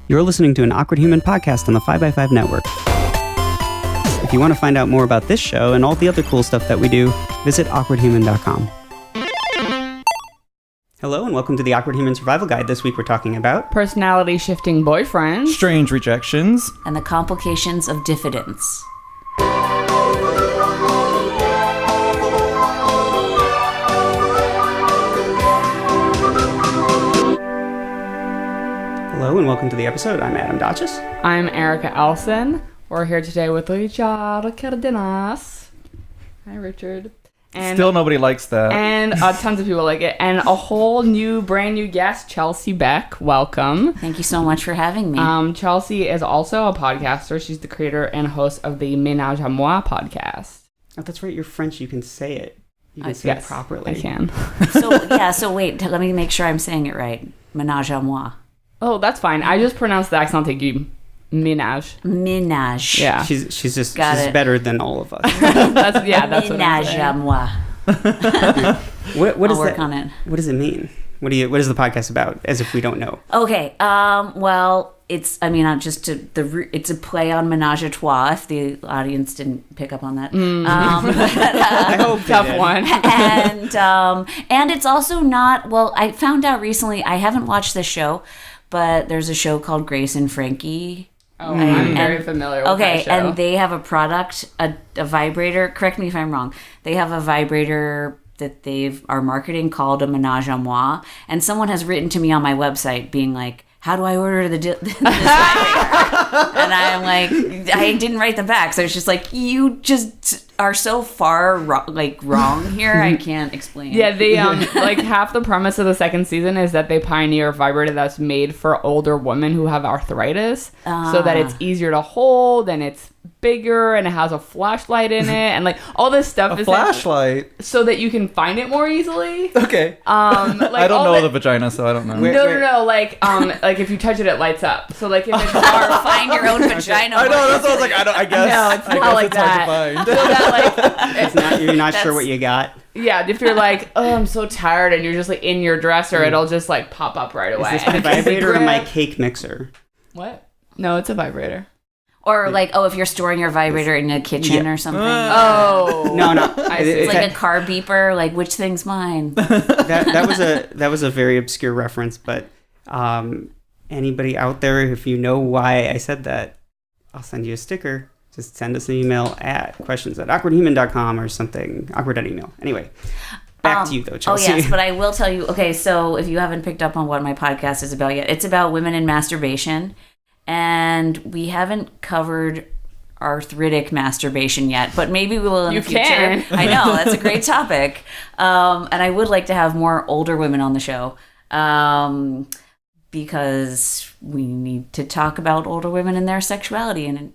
You're listening to an Awkward Human podcast on the 5x5 network. If you want to find out more about this show and all the other cool stuff that we do, visit awkwardhuman.com. Hello and welcome to the Awkward Human Survival Guide. This week we're talking about personality shifting boyfriends, strange rejections, and the complications of diffidence. Hello and welcome to the episode. I'm Adam Dotches. I'm Erica Elson. We're here today with Richard Cardenas. Hi, Richard. And, still nobody likes that. And tons of people like it. And a whole brand new guest, Chelsea Beck. Welcome. Thank you so much for having me. Chelsea is also a podcaster. She's the creator and host of the Ménage podcast. Oh, that's right. You're French. You can say it. You can say it properly. I can. So wait. Let me make sure I'm saying it right. Ménage à moi. Oh, that's fine. I just pronounced the accent aigu. Ménage. Ménage. Yeah. She's better than all of us. that's Ménage à moi. What I'll work on it. What does it mean? What is the podcast about? As if we don't know. Okay. Well, it's a play on Ménage à trois. If the audience didn't pick up on that. I hope tough one. And it's also not. Well, I found out recently. I haven't watched this show, but there's a show called Grace and Frankie. Oh, I'm very familiar with that show. And they have a product, a vibrator. Correct me if I'm wrong. They have a vibrator that they are marketing called a Ménage à moi. And someone has written to me on my website being like, how do I order this vibrator? And I'm like, I didn't write them back. So it's just like, you just are so far wrong here. I can't explain. Yeah, they like half the premise of the second season is that they pioneer a vibrator that's made for older women who have arthritis, so that it's easier to hold and it's bigger and it has a flashlight in it and like all this stuff. A flashlight, so that you can find it more easily. Okay. I don't know the vagina, so I don't know. No. Like if you touch it, it lights up. So like if it's hard, find your own vagina. I know. That's what I was like. I guess. No, it's not like that. Hard to find. So that it's not. You're not sure what you got. Yeah, if you're like, oh, I'm so tired, and you're just like in your dresser, it'll just like pop up right away. Is this my vibrator or my cake mixer? What? No, it's a vibrator. Or like, if you're storing your vibrator in a kitchen or something. Oh. No. It's like a car beeper. Like, which thing's mine? that was a very obscure reference, but anybody out there, if you know why I said that, I'll send you a sticker. Just send us an email at questions@awkwardhuman.com or something. Awkward.email. Anyway, back to you though, Chelsea. Oh yes, but I will tell you. Okay, so if you haven't picked up on what my podcast is about yet, it's about women and masturbation. And we haven't covered arthritic masturbation yet, but maybe we will in the future. Can. I know, that's a great topic. And I would like to have more older women on the show because we need to talk about older women and their sexuality, and it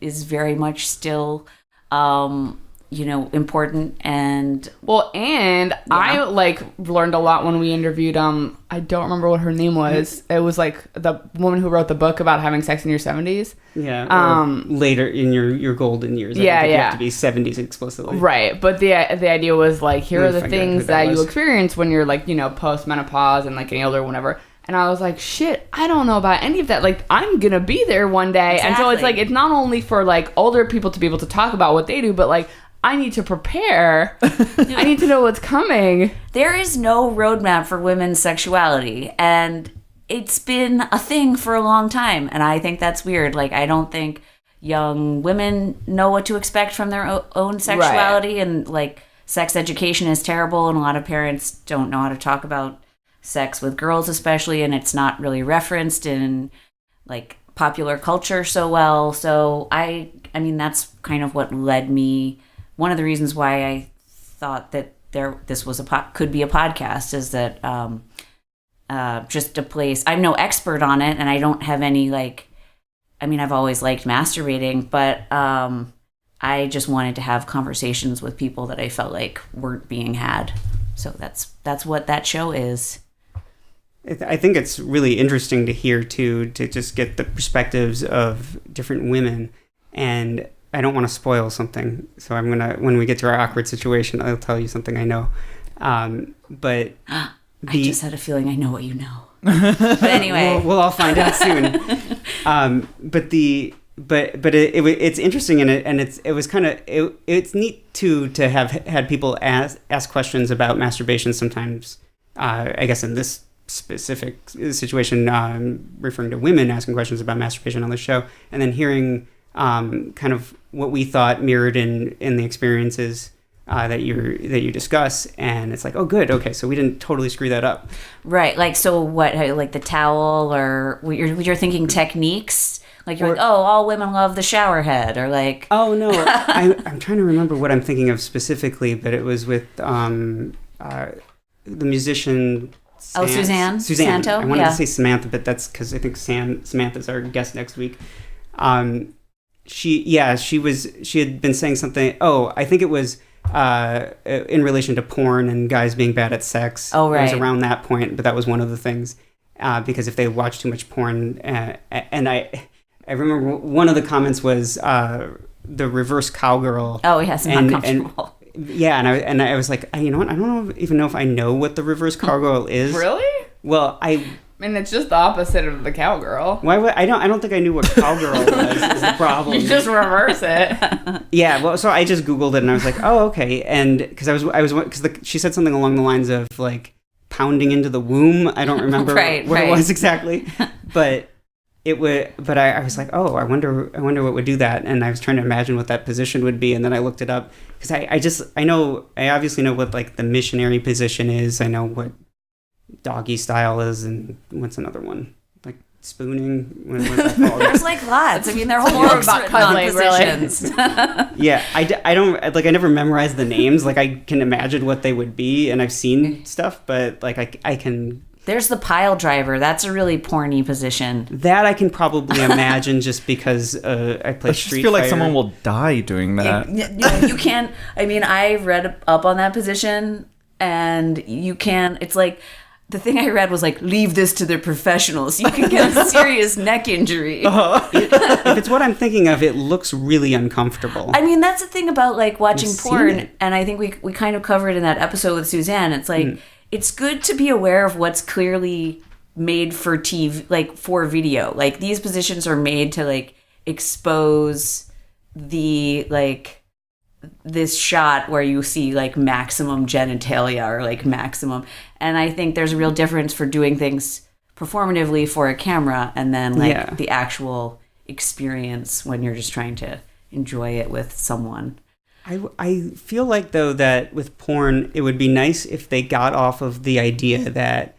is very much still important. And I learned a lot when we interviewed I don't remember what her name was. It was like the woman who wrote the book about having sex in your 70s. Yeah. Later in your golden years. Yeah, I think you have to be 70s explicitly. Right. But the idea was like, here are the things that you experience when you're like, post menopause and like getting older or whatever. And I was like, shit, I don't know about any of that. Like, I'm going to be there one day. Exactly. And so it's like, it's not only for like older people to be able to talk about what they do, but like, I need to prepare. I need to know what's coming. There is no roadmap for women's sexuality. And it's been a thing for a long time. And I think that's weird. Like, I don't think young women know what to expect from their own sexuality. Right. And like, sex education is terrible. And a lot of parents don't know how to talk about sex with girls especially, and it's not really referenced in like popular culture so well. So I mean that's kind of what led me, one of the reasons why I thought that this was could be a podcast, is that just a place. I'm no expert on it, and I don't have any I've always liked masturbating, but I just wanted to have conversations with people that I felt like weren't being had. So that's what that show is. I think it's really interesting to hear too, to just get the perspectives of different women. And I don't want to spoil something, so when we get to our awkward situation, I'll tell you something I know. But I just had a feeling I know what you know. But anyway, we'll all find out soon. It's interesting, and it was kind of it's neat to have had people ask questions about masturbation sometimes. I guess in this specific situation, referring to women asking questions about masturbation on the show, and then hearing kind of what we thought mirrored in the experiences that you discuss, and it's like, oh, good, okay, so we didn't totally screw that up, right? Like, so what? Like the towel, or you're thinking techniques? Like you're like, oh, all women love the shower head, or like, oh no, I'm trying to remember what I'm thinking of specifically, but it was with the musician. Suzanne Santo. I wanted to say Samantha, but that's because I think Samantha's our guest next week. She had been saying something. Oh, I think it was in relation to porn and guys being bad at sex. Oh, right. It was around that point, but that was one of the things. Because if they watch too much porn, and I remember one of the comments was the reverse cowgirl. Oh, yes, uncomfortable. And I was like, you know what? I don't even know if I know what the reverse cowgirl is. Really? Well, I mean, it's just the opposite of the cowgirl. Why would I don't think I knew what cowgirl was. Is the problem? You just reverse it. Yeah. Well, so I just Googled it and I was like, oh, okay. And because she said something along the lines of like pounding into the womb. I don't remember what it was exactly, but. I was like, oh, I wonder what would do that, and I was trying to imagine what that position would be, and then I looked it up because I obviously know what like the missionary position is. I know what doggy style is, and what's another one, like spooning. What's that called? There's like lots. I mean, there are whole books about cuddling, positions. Yeah, I don't like. I never memorized the names. Like I can imagine what they would be, and I've seen stuff, but like I can. There's the pile driver. That's a really porny position. That I can probably imagine just because I play Street Fighter. I feel like someone will die doing that. You can't. I mean, I read up on that position, and you can. It's like the thing I read was like, leave this to the professionals. You can get a serious neck injury. If it's what I'm thinking of, it looks really uncomfortable. I mean, that's the thing about like watching porn, and I think we kind of covered in that episode with Suzanne. It's like. It's good to be aware of what's clearly made for TV, like for video. Like these positions are made to like expose the like this shot where you see like maximum genitalia or like maximum. And I think there's a real difference for doing things performatively for a camera and then like the actual experience when you're just trying to enjoy it with someone. I feel like, though, that with porn, it would be nice if they got off of the idea that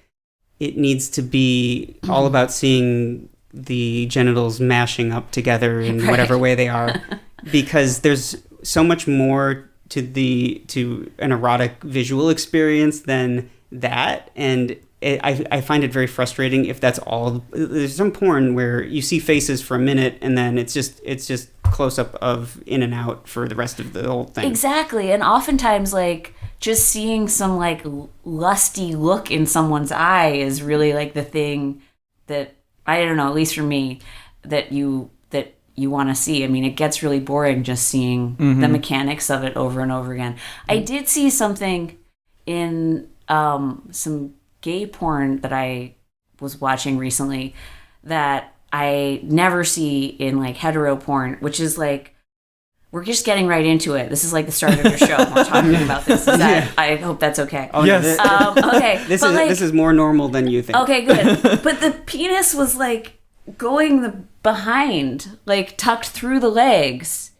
it needs to be all about seeing the genitals mashing up together in whatever way they are, because there's so much more to an erotic visual experience than that, and I find it very frustrating if that's all. There's some porn where you see faces for a minute and then it's just close up of in and out for the rest of the whole thing. Exactly, and oftentimes like just seeing some like lusty look in someone's eye is really like the thing that I don't know, at least for me, that you want to see. I mean, it gets really boring just seeing the mechanics of it over and over again. I did see something in some gay porn that I was watching recently that I never see in like hetero porn, which is like, we're just getting right into it. This is like the start of your show. We're talking about this. I hope that's okay. Oh, yes. Okay. This is more normal than you think. Okay, good. But the penis was like going behind, like tucked through the legs,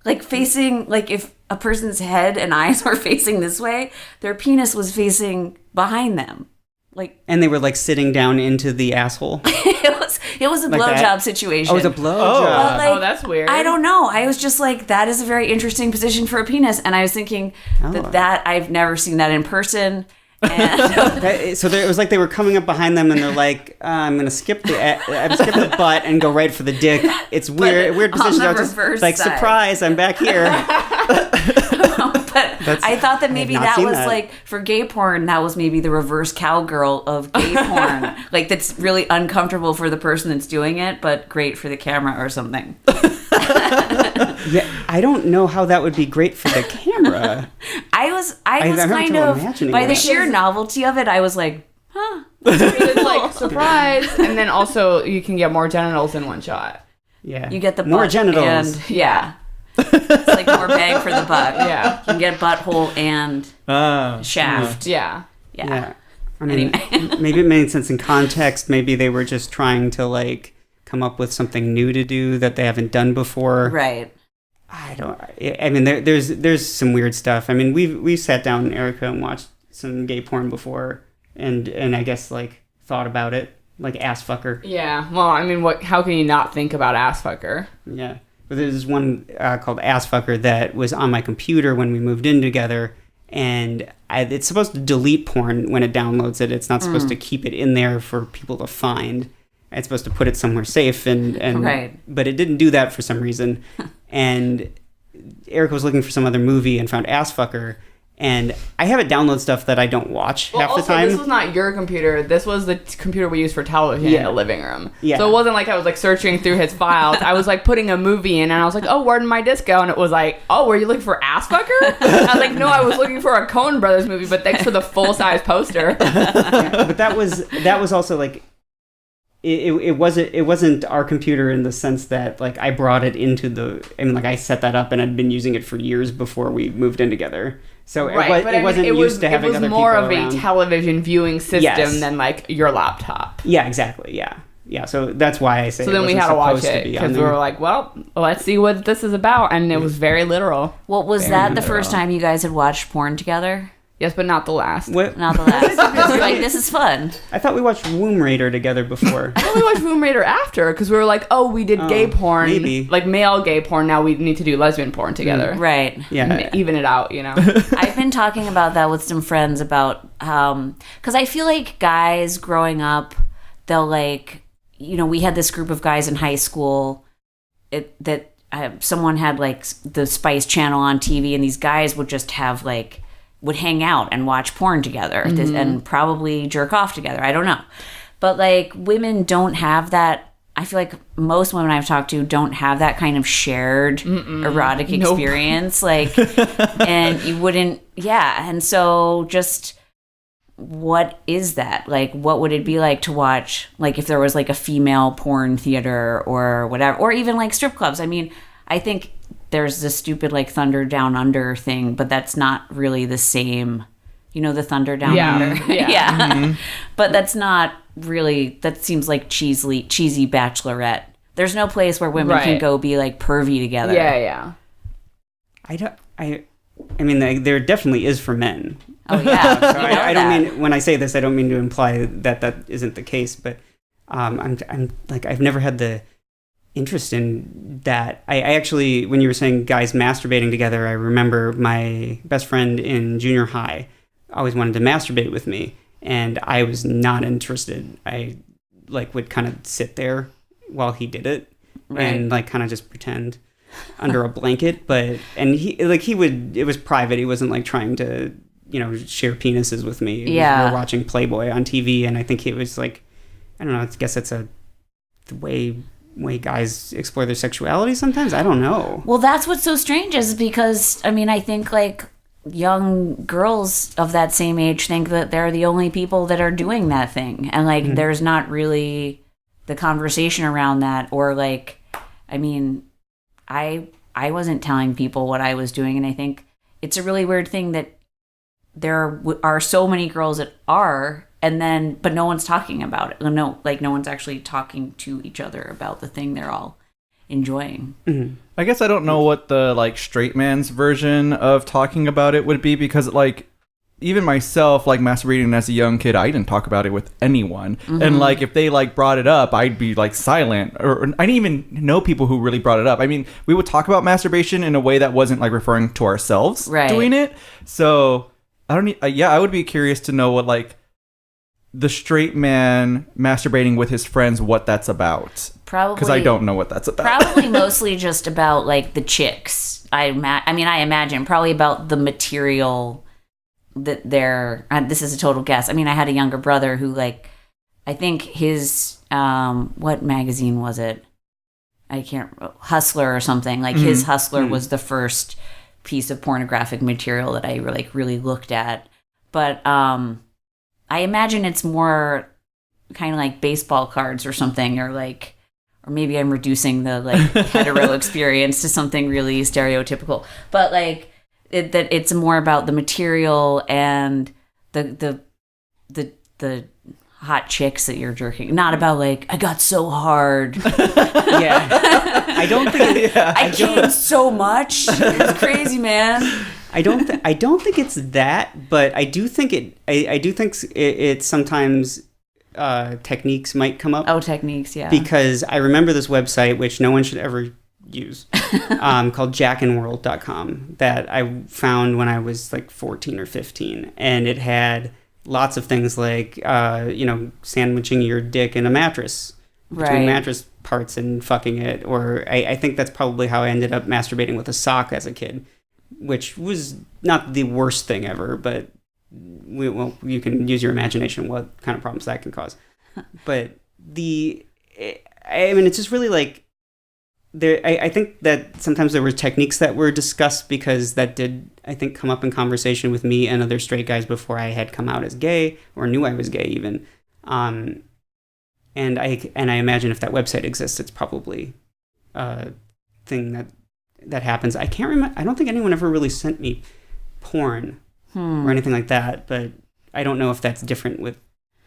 like facing, like if a person's head and eyes were facing this way, their penis was facing behind them. Like, and they were like sitting down into the asshole. it was a like blowjob situation. Oh, it was a blowjob. Oh, that's weird. I don't know. I was just like, that is a very interesting position for a penis, and I was thinking that I've never seen that in person. And so it was like they were coming up behind them, and they're like, "I'm gonna skip the butt and go right for the dick." It's weird position. I was just like, surprise, I'm back here. But I thought that maybe that was like for gay porn, that was maybe the reverse cowgirl of gay porn. Like that's really uncomfortable for the person that's doing it, but great for the camera or something. Yeah, I don't know how that would be great for the camera. I was I'm having kind trouble of, imagining by the that. sheer novelty of it, I was like, huh. It's like, surprise. And then also, you can get more genitals in one shot. Yeah. You get the more butt genitals. And, yeah. It's like more bang for the buck. Yeah. You can get butthole and shaft. Yeah. Yeah. I mean, Anyway. maybe it made sense in context. Maybe they were just trying to like come up with something new to do that they haven't done before. Right. I mean, there's some weird stuff. I mean, we've sat down, Erica, and watched some gay porn before, and I guess like thought about it, like ass fucker. Yeah. Well, I mean, how can you not think about ass fucker? Yeah. But there's one called Ass Fucker that was on my computer when we moved in together, and it's supposed to delete porn when it downloads it. It's not supposed to keep it in there for people to find. It's supposed to put it somewhere safe, and Right. But it didn't do that for some reason. And Eric was looking for some other movie and found Ass Fucker. And I have it download stuff that I don't watch half the time. This was not your computer. This was the computer we used for television in the living room. Yeah. So it wasn't like I was like searching through his files. I was like putting a movie in, and I was like, "Oh, where did my disc go?" And it was like, "Oh, were you looking for Ass Fucker?" And I was like, "No, I was looking for a Coen Brothers movie, but thanks for the full size poster." But that was also like it wasn't our computer in the sense that like I brought it into like I set that up and I'd been using it for years before we moved in together. So it wasn't used to having other people around. It was more of a television viewing system Yes. than like your laptop. Yeah, exactly. Yeah. So that's why I say. So it then we wasn't had to watch supposed it be on because we there. were like, well, let's see what this is about, and it was very literal. Well, was that the first time you guys had watched porn together? Yes, but not the last. What? Not the last. You're like, this is fun. I thought we watched Womb Raider together before. I thought we watched Womb Raider after because we were like, oh, we did gay porn, maybe. like male gay porn. Now we need to do lesbian porn together. Right. Yeah. Even it out, you know. I've been talking about that with some friends about, because I feel like guys growing up, they'll like, we had this group of guys in high school that someone had like the Spice Channel on TV, and these guys would just have like, would hang out and watch porn together and probably jerk off together. I don't know. But like women don't have that. I feel like most women I've talked to don't have that kind of shared erotic experience. Like, and you wouldn't, yeah. And so just what is that? Like, what would it be like to watch, like if there was like a female porn theater or whatever, or even like strip clubs? I mean, I think there's this stupid like Thunder Down Under thing, but that's not really the same. The Thunder Down Under? Yeah. Mm-hmm. But that's not really, that seems like cheesy bachelorette. There's no place where women can go be like pervy together. Yeah. I mean, there definitely is for men. Oh yeah. So I don't mean, when I say this, I don't mean to imply that isn't the case, but I'm like, I've never had the interest in that. I actually, when you were saying guys masturbating together, I remember my best friend in junior high always wanted to masturbate with me, and I was not interested. I like would kind of sit there while he did it, and like kind of just pretend under a blanket, and he would, it was private. He wasn't like trying to share penises with me. We were watching Playboy on TV, and I think he was like, I don't know, I guess it's the way guys explore their sexuality sometimes. I don't know. Well, that's what's so strange is because, I mean, I think like young girls of that same age think that they're the only people that are doing that thing. And like, there's not really the conversation around that, or like, I mean, I wasn't telling people what I was doing. And I think it's a really weird thing that there are so many girls that are, but no one's talking about it. No one's actually talking to each other about the thing they're all enjoying. Mm-hmm. I guess I don't know what the like straight man's version of talking about it would be, because like even myself, like masturbating as a young kid, I didn't talk about it with anyone. And like if they like brought it up, I'd be like silent, or I didn't even know people who really brought it up. I mean, we would talk about masturbation in a way that wasn't like referring to ourselves doing it. So I don't I would be curious to know what like the straight man masturbating with his friends, what that's about. Probably. Because I don't know what that's about. Probably mostly just about like the chicks. I imagine probably about the material that they're, this is a total guess. I mean, I had a younger brother who like, I think his, what magazine was it? Hustler or something. Like his Hustler was the first piece of pornographic material that I like really looked at. But I imagine it's more kind of like baseball cards or something, or maybe I'm reducing the like hetero experience to something really stereotypical. But like that it's more about the material and the hot chicks that you're jerking, not about like I got so hard. Yeah, I don't think I came so much. It's crazy, man. I don't think it's that, but I do think it sometimes techniques might come up. Oh, techniques, yeah. Because I remember this website, which no one should ever use, called jackinworld.com, that I found when I was like 14 or 15. And it had lots of things like, sandwiching your dick in a mattress, between mattress parts and fucking it. Or I think that's probably how I ended up masturbating with a sock as a kid, which was not the worst thing ever, but you can use your imagination what kind of problems that can cause. But it's just really like I think that sometimes there were techniques that were discussed because that did, I think, come up in conversation with me and other straight guys before I had come out as gay or knew I was gay even. And I imagine if that website exists, it's probably a thing that happens. I can't remember. I don't think anyone ever really sent me porn or anything like that, but I don't know if that's different with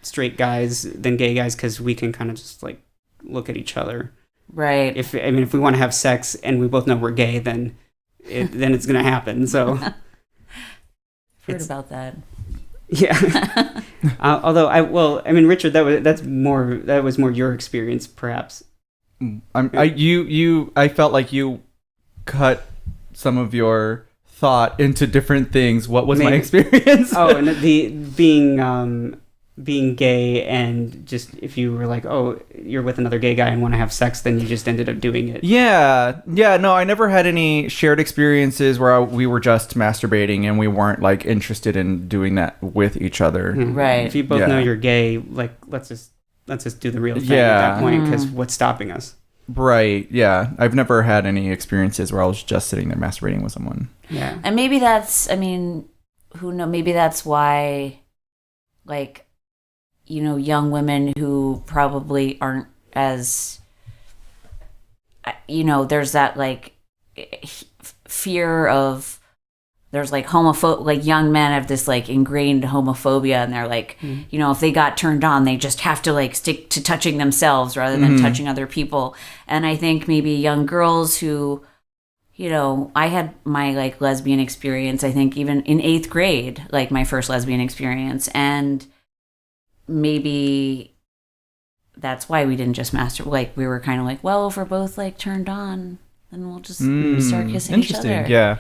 straight guys than gay guys, because we can kind of just like look at each other. Right. If we want to have sex and we both know we're gay, then it's going to happen. So I've heard about that. Yeah. Although Richard, that was more your experience, perhaps. I felt like you cut some of your thought into different things. What was my experience? And the being gay, and just if you were like, oh, you're with another gay guy and want to have sex, then you just ended up doing it. Yeah. No, I never had any shared experiences where we were just masturbating and we weren't like interested in doing that with each other. Mm-hmm. Right. If you both know you're gay, like let's just do the real thing at that point, because what's stopping us? Right. Yeah. I've never had any experiences where I was just sitting there masturbating with someone. Yeah. And maybe that's, who knows, maybe that's why, like, young women who probably aren't as, there's that like fear of, there's like like young men have this like ingrained homophobia, and they're like, if they got turned on, they just have to like stick to touching themselves rather than touching other people. And I think maybe young girls who, I had my like lesbian experience, I think even in 8th grade, like my first lesbian experience. And maybe that's why we didn't just masturbate. Like we were kind of like, well, if we're both like turned on, then we'll just start kissing each other. Yeah.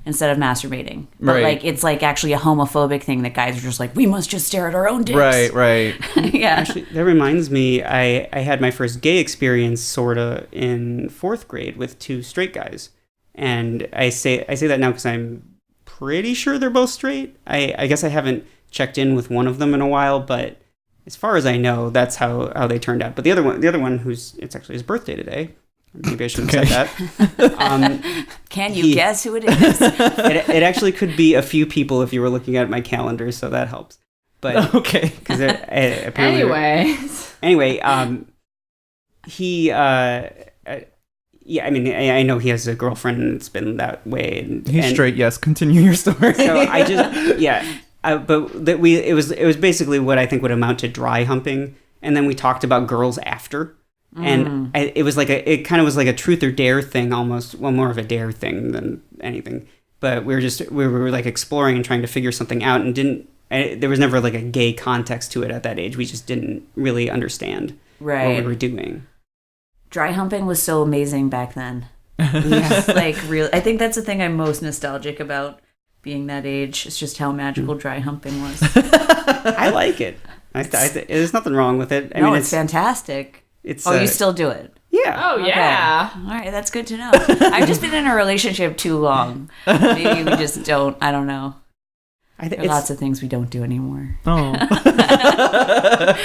Instead of masturbating. But like it's like actually a homophobic thing that guys are just like, we must just stare at our own dicks. Right. Yeah. Actually, that reminds me, I had my first gay experience sorta in 4th grade with 2 straight guys. And I say that now because I'm pretty sure they're both straight. I guess I haven't checked in with one of them in a while, but as far as I know, that's how they turned out. But the other one, it's actually his birthday today. Maybe I shouldn't have said that. Can you guess who it is? It actually could be a few people if you were looking at my calendar, so that helps. But okay, because apparently, anyway, he, I know he has a girlfriend, and it's been that way. And he's straight. Yes, continue your story. So I just but that it was basically what I think would amount to dry humping, and then we talked about girls after. And it kind of was like a truth or dare thing almost. Well, more of a dare thing than anything. But we were like exploring and trying to figure something out, and there was never like a gay context to it at that age. We just didn't really understand what we were doing. Dry humping was so amazing back then. Like real. I think that's the thing I'm most nostalgic about being that age. It's just how magical dry humping was. I like it. There's nothing wrong with it. It's fantastic. You still do it? Yeah. Oh, yeah. Okay. All right, that's good to know. I've just been in a relationship too long. Maybe we just don't. I don't know. There are lots of things we don't do anymore. Oh. I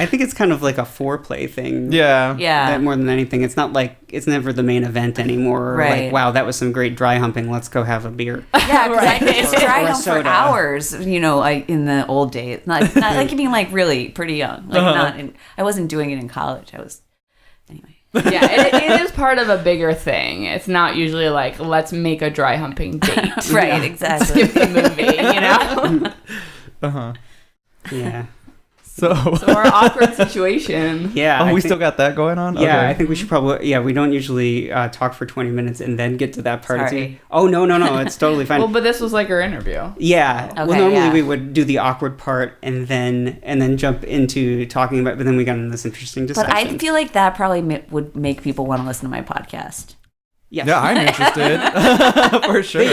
think it's kind of like a foreplay thing. Yeah. That more than anything. It's not like it's never the main event anymore. Right. Like, wow, that was some great dry humping. Let's go have a beer. Yeah, because I could just dry Or a hump for soda. hours, in the old days. Not like being like really pretty young. Like I wasn't doing it in college. I was, anyway. Yeah, it is part of a bigger thing. It's not usually like, let's make a dry humping date. Right, exactly. Skip the movie, Uh-huh. Yeah. So our awkward situation. Yeah. Oh, I we think- still got that going on? Yeah, Okay. I think we should probably. Yeah, we don't usually talk for 20 minutes and then get to that part. Sorry. Oh no, it's totally fine. Well, but this was like our interview. Yeah. Okay, Well, normally yeah. we would do the awkward part and then jump into talking about. But then we got into this interesting But discussion. I feel like that probably would make people want to listen to my podcast. Yes. Yeah, I'm interested. For sure.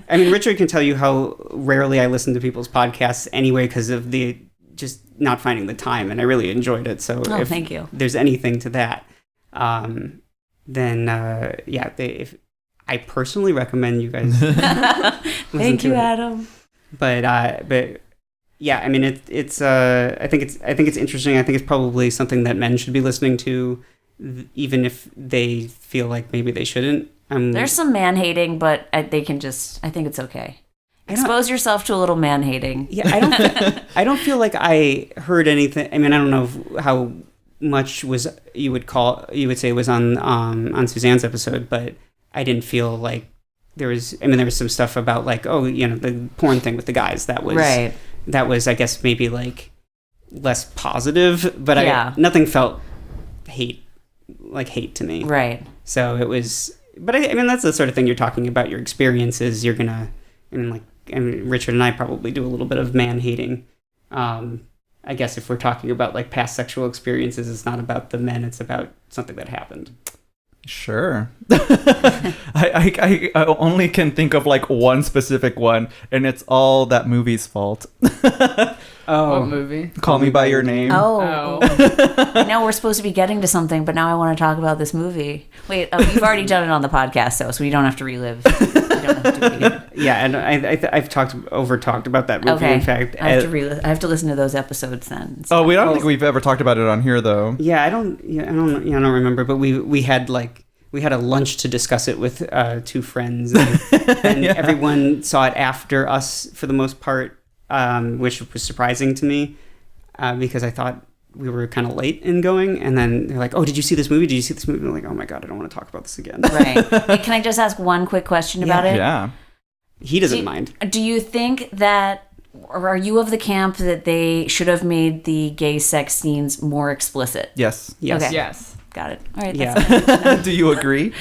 I mean, Richard can tell you how rarely I listen to people's podcasts anyway because of the just not finding the time, and I really enjoyed it. So if thank you. there's anything to that, then if I personally recommend you guys. Thank you, Adam. But yeah, I mean it's I think it's interesting. I think it's probably something that men should be listening to, even if they feel like maybe they shouldn't. There's some man hating, but they can just. I think it's okay. Expose yourself to a little man hating. Yeah, I don't feel like I heard anything. I mean, I don't know how much you would say was on Suzanne's episode, but I didn't feel like there was. I mean, there was some stuff about like, the porn thing with the guys that was Right. That was, I guess, maybe like less positive, but Yeah. nothing felt hate to me. Right. So it was, but I mean, that's the sort of thing you're talking about. Your experiences, you're gonna, Richard and I probably do a little bit of man hating. I guess if we're talking about like past sexual experiences, it's not about the men; it's about something that happened. Sure. I only can think of like one specific one, and it's all that movie's fault. What movie? Call Me by Your Name. Oh. I know we're supposed to be getting to something, but now I want to talk about this movie. Wait, we've already done it on the podcast, though, so we don't have to relive. We don't have to do it again. Yeah, and I've talked about that movie. Okay. In fact, I have to listen to those episodes then. Oh, we don't think we've ever talked about it on here, though. I don't remember, but we had a lunch to discuss it with two friends, and everyone saw it after us for the most part, which was surprising to me because I thought we were kind of late in going, and then they're like, "Oh, did you see this movie? Did you see this movie?" And I'm like, "Oh my god, I don't want to talk about this again." Right. Hey, can I just ask one quick question about it? Yeah. He doesn't mind. Do you think that, or are you of the camp that they should have made the gay sex scenes more explicit? Yes. Yes. Okay. Yes. Got it. All right. Yeah. That's Do you agree?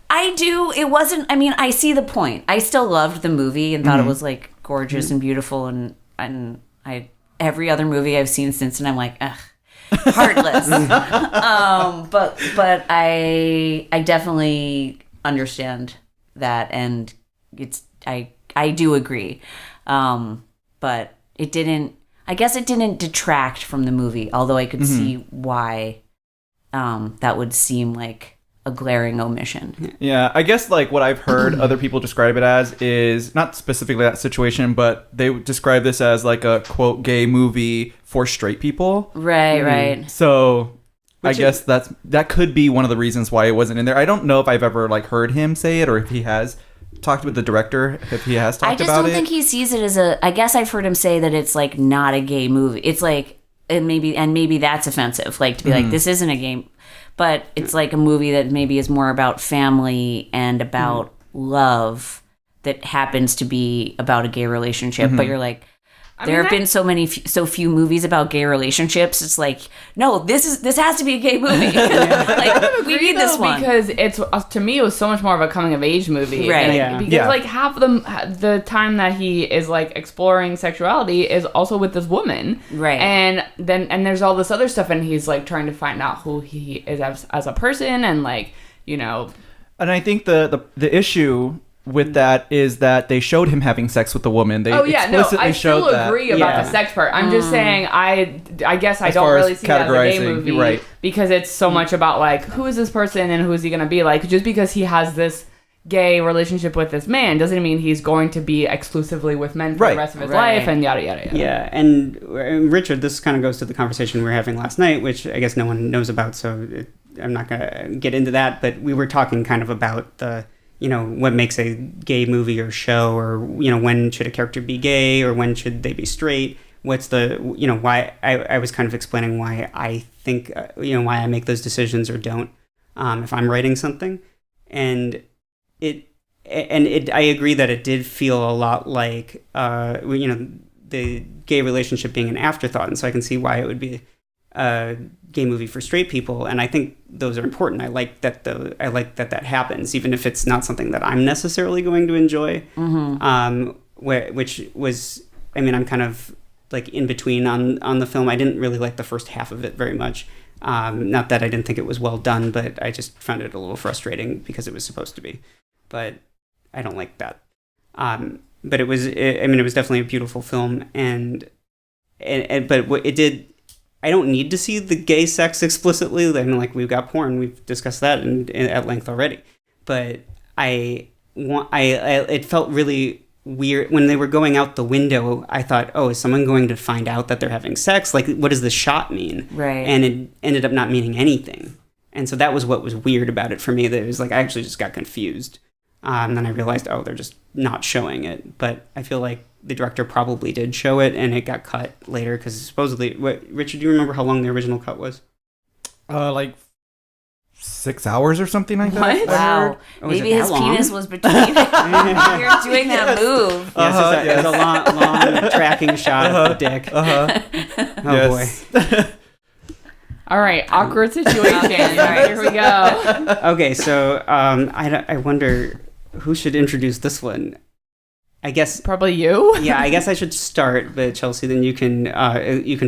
I do. It wasn't. I mean, I see the point. I still loved the movie and thought it was like gorgeous and beautiful, and I every other movie I've seen since, and I'm like, ugh, heartless. But I definitely understand that, and I do agree. But it didn't. I guess it didn't detract from the movie, although I could see why that would seem like a glaring omission. Yeah, I guess like what I've heard other people describe it as is not specifically that situation, but they would describe this as like a quote gay movie for straight people. Right, right. So I guess that could be one of the reasons why it wasn't in there. I don't know if I've ever like heard him say it or if he has talked with the director, if he has talked about it. I just don't think he sees it as I guess I've heard him say that it's like not a gay movie. It's like, and maybe that's offensive, like to be like, this isn't a game. But it's like a movie that maybe is more about family and about love that happens to be about a gay relationship. But you're like, there have been so few movies about gay relationships. It's like, no, this has to be a gay movie. Like, we need this one because it's to me it was so much more of a coming of age movie, right? And because like half the time that he is like exploring sexuality is also with this woman, right? And there's all this other stuff, and he's like trying to find out who he is as a person, and like And I think the issue with that is that they showed him having sex with the woman. They explicitly I showed still that. agree about the sex part. I'm just saying I guess I As don't far as really see that as a gay categorizing, movie, right. because it's so much about like who is this person and who is he gonna be like. Just because he has this gay relationship with this man doesn't mean he's going to be exclusively with men for the rest of his life and yada yada yada. Yeah, and Richard, this kind of goes to the conversation we were having last night, which I guess no one knows about, so I'm not going to get into that, but we were talking kind of about the, what makes a gay movie or show, or, when should a character be gay or when should they be straight? What's the, why I was kind of explaining why I think, why I make those decisions or don't if I'm writing something. And I agree that it did feel a lot like, the gay relationship being an afterthought. And so I can see why it would be a gay movie for straight people. And I think those are important. I like that happens, even if it's not something that I'm necessarily going to enjoy. Which was, I'm kind of like in between on the film. I didn't really like the first half of it very much. Not that I didn't think it was well done, but I just found it a little frustrating because it was supposed to be. But I don't like that. But it was definitely a beautiful film, but what it did, I don't need to see the gay sex explicitly. We've got porn, we've discussed that at length already. But it felt really weird when they were going out the window. I thought, oh, is someone going to find out that they're having sex? Like, what does the shot mean? Right. And it ended up not meaning anything. And so that was what was weird about it for me. That it was like, I actually just got confused. And then I realized, oh, they're just not showing it. But I feel like the director probably did show it, and it got cut later because supposedly... Richard, do you remember how long the original cut was? Like 6 hours or something like that. What? Wow. Oh, maybe his penis was between it. You're doing that move. Yes, it was a long tracking shot of the dick. Oh, boy. All right, awkward situation. Here we go. Okay, so I wonder who should introduce this one. I guess probably you. Yeah, I guess I should start, but Chelsea, then you can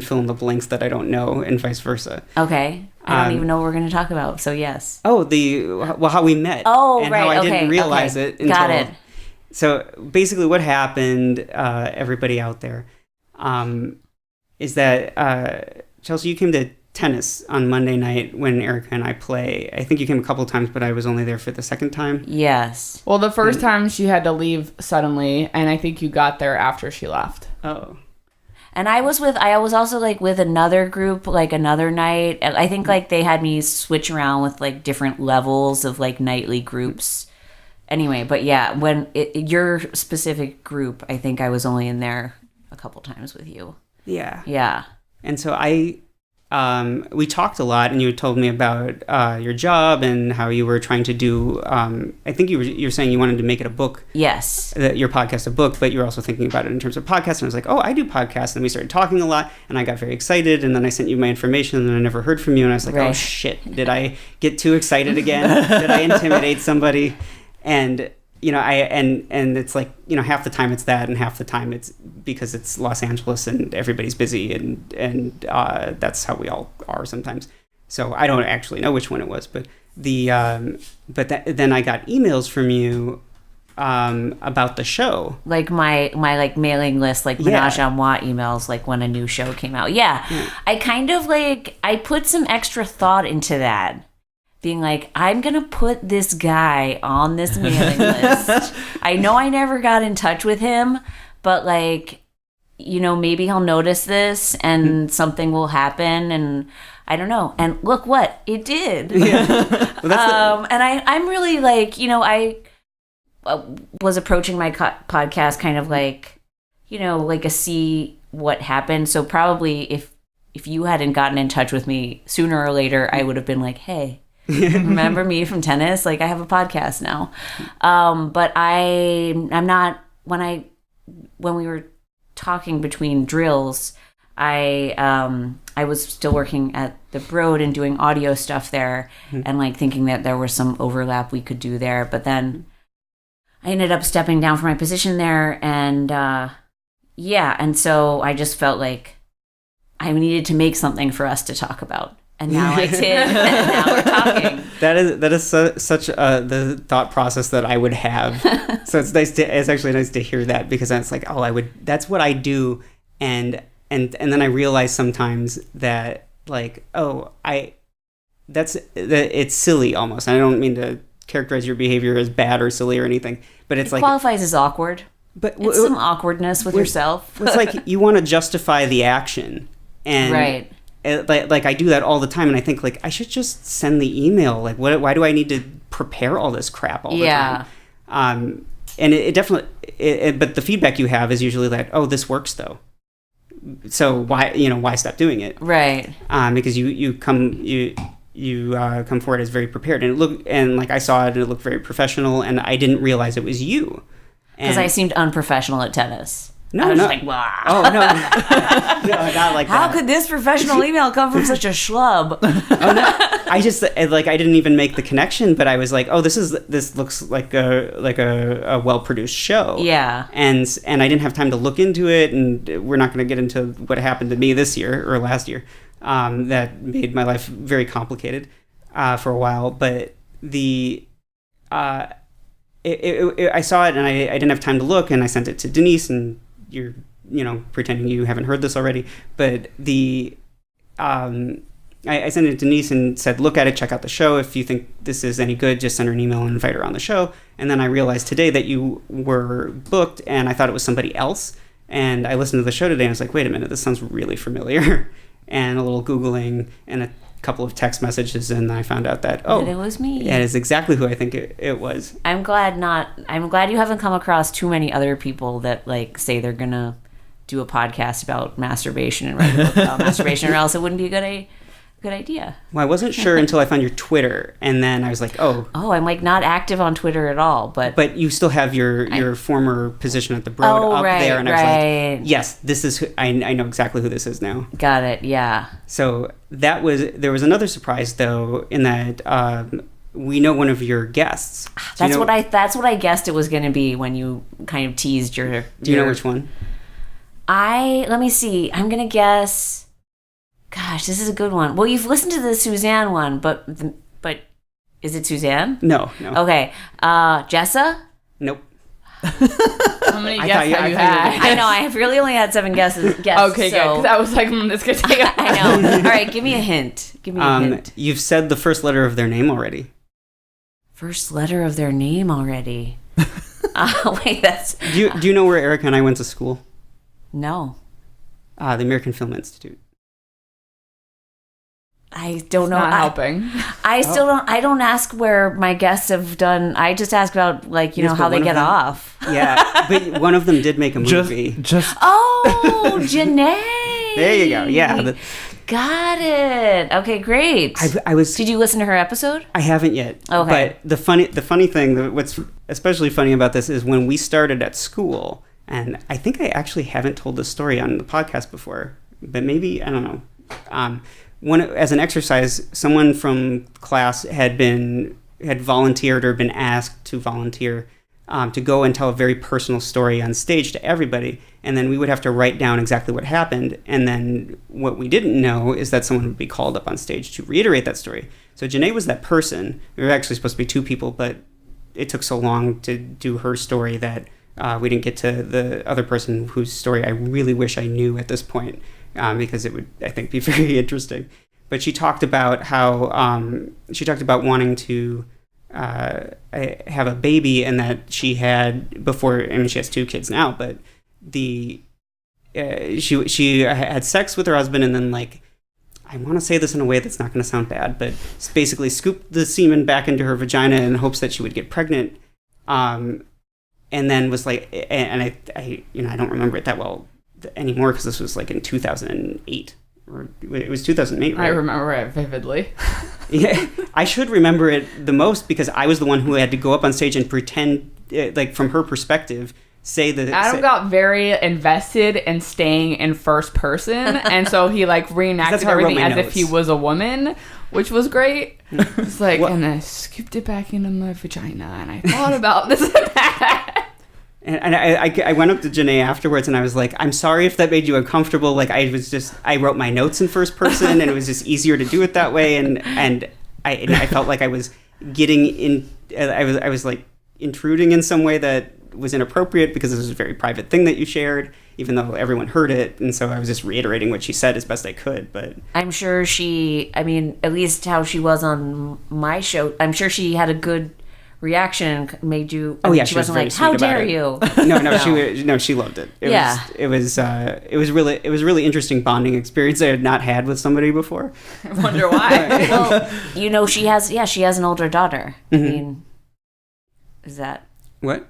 fill in the blanks that I don't know, and vice versa. Okay, I don't even know what we're going to talk about. So yes. Oh, how we met. Oh, and right. how I didn't realize it until. Got it. So basically, what happened, everybody out there, is that Chelsea, you came to tennis on Monday night when Erica and I play. I think you came a couple of times, but I was only there for the second time. Yes. Well, the first time she had to leave suddenly, and I think you got there after she left. Oh. And I was also like with another group, like another night. I think like they had me switch around with like different levels of like nightly groups. Anyway, but yeah, when your specific group, I think I was only in there a couple times with you. Yeah. Yeah. And so we talked a lot, and you told me about your job and how you were trying to do. I think you were saying you wanted to make it a book. Yes. Your podcast a book, but you were also thinking about it in terms of podcasts. And I was like, oh, I do podcasts, and we started talking a lot, and I got very excited. And then I sent you my information, and then I never heard from you, and I was like, oh shit, did I get too excited again? Did I intimidate somebody? And and it's like, half the time it's that, and half the time it's because it's Los Angeles and everybody's busy, and that's how we all are sometimes. So I don't actually know which one it was, but then I got emails from you about the show, like my like mailing list, like Ménage à Moi emails, like when a new show came out. Yeah. I kind of like I put some extra thought into that. Being like, I'm going to put this guy on this mailing list. I know I never got in touch with him, but like, maybe he'll notice this and something will happen, and I don't know. And look what it did. Yeah. Well, and I'm really like, I was approaching my podcast kind of like, like a see what happened. So probably if you hadn't gotten in touch with me sooner or later, I would have been like, hey, remember me from tennis? Like, I have a podcast now. But I'm not, when we were talking between drills, I was still working at the Broad and doing audio stuff there, and like thinking that there was some overlap we could do there. But then I ended up stepping down from my position there, and and so I just felt like I needed to make something for us to talk about. And now I did, and now we're talking. That is such the thought process that I would have. So it's actually nice to hear that, because it's like, that's what I do, and then I realize sometimes that like, it's silly almost. I don't mean to characterize your behavior as bad or silly or anything, but it's it like qualifies as awkward. But it's some awkwardness with yourself. It's like you want to justify the action, and right. Like I do that all the time, and I think like I should just send the email. Like, why do I need to prepare all this crap all the time? And it definitely. But the feedback you have is usually like, oh, this works though. So why stop doing it? Right. Because you come forward as very prepared, and like I saw it, and it looked very professional, and I didn't realize it was you. Because I seemed unprofessional at tennis. No, I was no. just like, wow. Oh, no. No, not like How that. could this professional email come from such a schlub? Oh, no. I just, like, I didn't even make the connection, but I was like, oh, this looks like a well-produced show. Yeah. And I didn't have time to look into it, and we're not going to get into what happened to me this year, or last year, that made my life very complicated for a while. But I saw it, and I didn't have time to look, and I sent it to Denise, and you're pretending you haven't heard this already, but I sent it to Denise and said, look at it, check out the show. If you think this is any good, just send her an email and invite her on the show. And then I realized today that you were booked, and I thought it was somebody else. And I listened to the show today, and I was like, wait a minute, this sounds really familiar. And a little Googling and a couple of text messages, and I found out that it was me. Yeah, it's exactly who I think it was. I'm glad you haven't come across too many other people that like say they're gonna do a podcast about masturbation and write a book about masturbation, or else it wouldn't be a good idea. Well, I wasn't sure until I found your Twitter, and then I was like, oh, I'm like not active on Twitter at all, but you still have your former position at the Broad up there, and I was like, yes, this is I know exactly who this is now. Got it. Yeah. So there was another surprise though, in that we know one of your guests. That's what I guessed it was going to be when you kind of teased your. Do you know which one? Let me see. I'm going to guess. Gosh, this is a good one. Well, you've listened to the Suzanne one, but is it Suzanne? No. Okay. Jessa? Nope. How many guesses have you had? I know. I have really only had 7 guesses. Okay, good. Because I was like, this could take a I know. All right, give me a hint. You've said the first letter of their name already. First letter of their name already. Wait, that's... Do you know where Erica and I went to school? No. The American Film Institute. I don't know. Not helping. I still don't. I don't ask where my guests have done. I just ask about how they get off. Yeah, but one of them did make a movie. Oh, Janae. There you go. Yeah. Got it. Okay, great. Did you listen to her episode? I haven't yet. Okay. But the funny thing, what's especially funny about this is when we started at school, and I think I actually haven't told this story on the podcast before, but maybe, I don't know. As an exercise, someone from class had volunteered or been asked to volunteer to go and tell a very personal story on stage to everybody, and then we would have to write down exactly what happened, and then what we didn't know is that someone would be called up on stage to reiterate that story. So Janae was that person. We were actually supposed to be 2 people, but it took so long to do her story that we didn't get to the other person whose story I really wish I knew at this point. Because it would, I think, be very interesting. But she talked about how wanting to have a baby, and that she had before. I mean, she has 2 kids now, but she had sex with her husband, and then, like, I want to say this in a way that's not going to sound bad, but basically scooped the semen back into her vagina in hopes that she would get pregnant. And then was like, and I don't remember it that well anymore, because this was like in 2008, or it was 2008, right? I remember it vividly. Yeah, I should remember it the most because I was the one who had to go up on stage and pretend, like, from her perspective, Adam got very invested in staying in first person, and so he like reenacted everything as if he was a woman, which was great. It's like, and I scooped it back into my vagina, and I thought about this and that. And I went up to Janae afterwards, and I was like, I'm sorry if that made you uncomfortable. Like, I wrote my notes in first person, and it was just easier to do it that way. And I felt like I was getting in, I was like intruding in some way that was inappropriate, because this was a very private thing that you shared, even though everyone heard it. And so I was just reiterating what she said as best I could. But I'm sure at least how she was on my show, I'm sure she had a good reaction made you. She wasn't was like, "How dare you?" She loved it. It was really interesting bonding experience I had not had with somebody before. I wonder why. Well, she has an older daughter. I mean, is that what?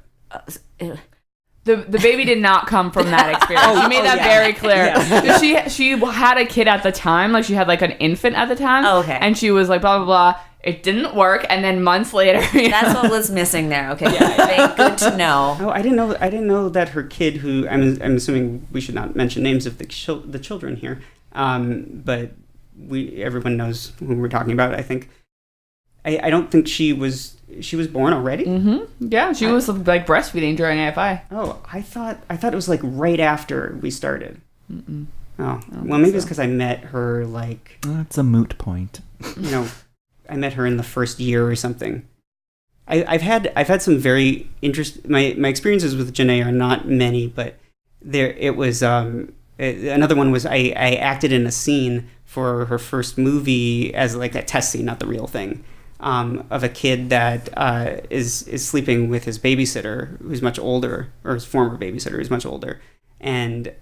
The baby did not come from that experience. She made that very clear. Yeah. She had a kid at the time, like she had like an infant at the time. Oh, okay. And she was like blah blah blah. It didn't work, and then months later, that's what was missing there. Okay, good to know. Oh, I didn't know that her kid, who I'm assuming we should not mention names of the children here, but everyone knows who we're talking about. I think. I don't think she was born already. Mm-hmm. Yeah, she was like breastfeeding during AFI. Oh, I thought it was like right after we started. Mm-mm. Oh, well, maybe it's because I met her like. That's a moot point. I met her in the first year or something. I've had some very my experiences with Janae are not many, but it was another one was I acted in a scene for her first movie as like a test scene, not the real thing. Of a kid that is sleeping with his babysitter, who's much older, or his former babysitter, who's much older, and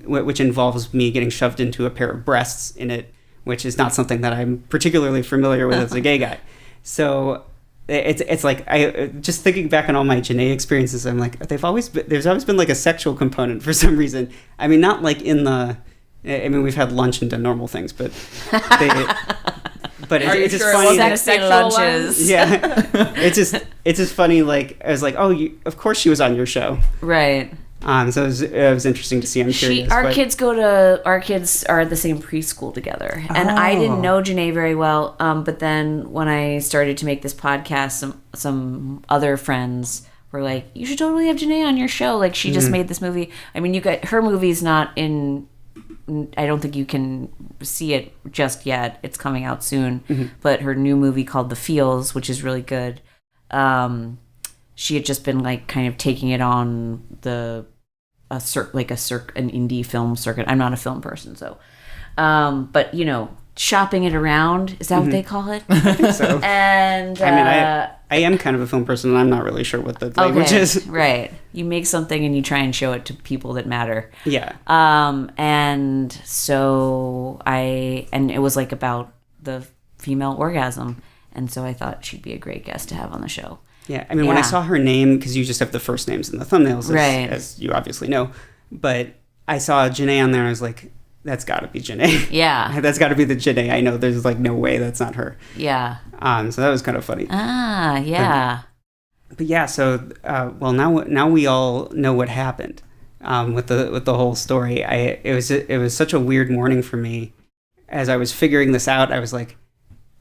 which involves me getting shoved into a pair of breasts in it, which is not something that I'm particularly familiar with as a gay guy. So it's like I just thinking back on all my Janae experiences, I'm like there's always been like a sexual component for some reason. I mean, not like we've had lunch and done normal things, but but it's just funny. Sexy lunches. Yeah, it's just funny. Like I was like, of course she was on your show, right? So it was interesting to see. I'm curious. Our kids are at the same preschool together, and I didn't know Janae very well. But then when I started to make this podcast, some other friends were like, "You should totally have Janae on your show." Like she just made this movie. I mean, her movie's not in. I don't think you can see it just yet. It's coming out soon. Mm-hmm. But her new movie called The Feels, which is really good. She had just been like kind of taking it on an indie film circuit. I'm not a film person, so. But shopping it around, is that what they call it? I think so. And I mean, I am kind of a film person, and I'm not really sure what the language is. Right. You make something and you try and show it to people that matter. Yeah. And so and it was like about the female orgasm, and so I thought she'd be a great guest to have on the show. Yeah. I mean, when I saw her name, because you just have the first names in the thumbnails, right, as you obviously know, but I saw Janae on there, and I was like, that's got to be Janae. Yeah. That's got to be the Janae I know. There's like no way that's not her. Yeah. So that was kind of funny. Ah, yeah. But yeah, so now we all know what happened with the whole story. It was such a weird morning for me. As I was figuring this out, I was like,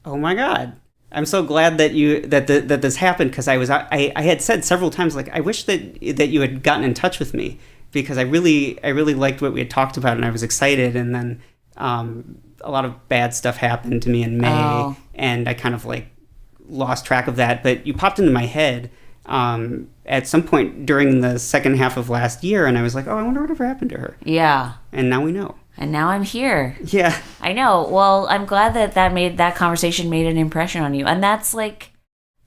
oh my God, I'm so glad that that this happened, because I had said several times, like, I wish that you had gotten in touch with me, because I really liked what we had talked about, and I was excited. And then a lot of bad stuff happened to me in May, and I kind of like lost track of that. But you popped into my head at some point during the second half of last year, and I was like, I wonder whatever happened to her. Yeah. And now we know. And now I'm here. Yeah. I know. Well, I'm glad that conversation made an impression on you. And that's like,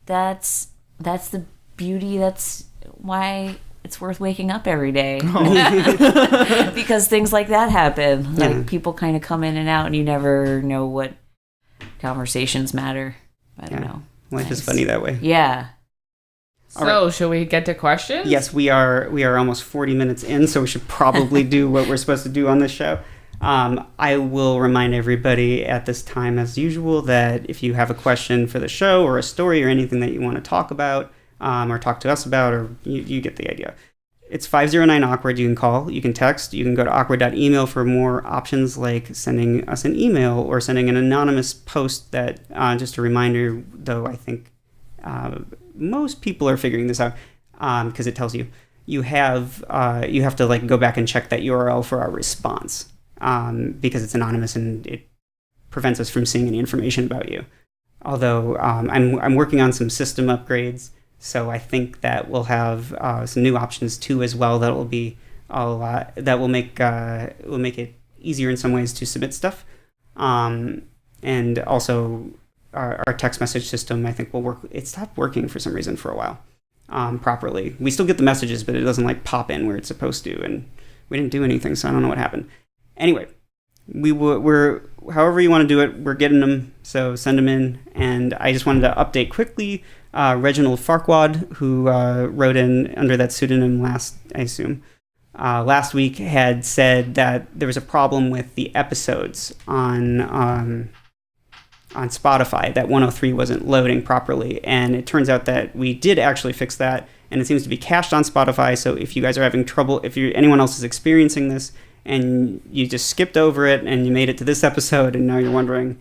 that's the beauty. That's why it's worth waking up every day. Because things like that happen. Like people kind of come in and out, and you never know what conversations matter. I don't know. Life is funny that way. Yeah. So, should we get to questions? Yes, we are almost 40 minutes in, so we should probably do what we're supposed to do on this show. I will remind everybody at this time, as usual, that if you have a question for the show or a story or anything that you want to talk about or talk to us about, or you get the idea. It's 509-AWKWARD. You can call, you can text, you can go to awkward.email for more options like sending us an email or sending an anonymous post that, just a reminder, though I think most people are figuring this out because it tells you have to like go back and check that URL for our response because it's anonymous and it prevents us from seeing any information about you. Although I'm working on some system upgrades, so I think that we'll have some new options too as well that will be that will make it easier in some ways to submit stuff, and also our text message system, I think, will work. It stopped working for some reason for a while properly. We still get the messages, but it doesn't like pop in where it's supposed to, and we didn't do anything, so I don't know what happened. Anyway, we're however you want to do it, we're getting them, so send them in. And I just wanted to update quickly. Reginald Farquaad, who wrote in under that pseudonym last week, had said that there was a problem with the episodes on Spotify, that 103 wasn't loading properly. And it turns out that we did actually fix that, and it seems to be cached on Spotify. So if you guys are having trouble, if anyone else is experiencing this, and you just skipped over it and you made it to this episode, and now you're wondering,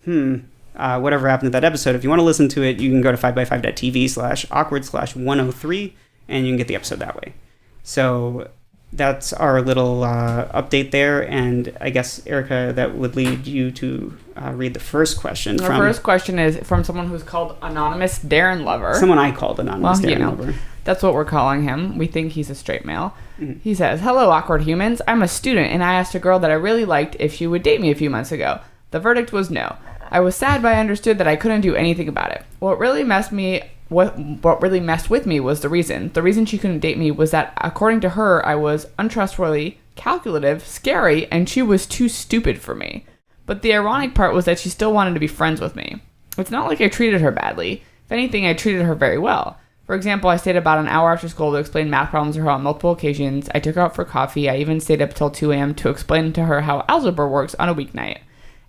whatever happened to that episode, if you want to listen to it, you can go to 5by5.tv/awkward/103, and you can get the episode that way. So that's our little update there. And I guess, Erica, that would lead you to read the first question. Our first question is from someone who's called Anonymous Darren Lover. Someone I called Anonymous Darren Lover. That's what we're calling him. We think he's a straight male. Mm-hmm. He says, "Hello, awkward humans. I'm a student, and I asked a girl that I really liked if she would date me a few months ago. The verdict was no. I was sad, but I understood that I couldn't do anything about it. What really messed with me was the reason. The reason she couldn't date me was that, according to her, I was untrustworthy, calculative, scary, and she was too stupid for me. But the ironic part was that she still wanted to be friends with me. It's not like I treated her badly. If anything, I treated her very well. For example, I stayed about an hour after school to explain math problems to her on multiple occasions. I took her out for coffee. I even stayed up till 2 a.m. to explain to her how algebra works on a weeknight.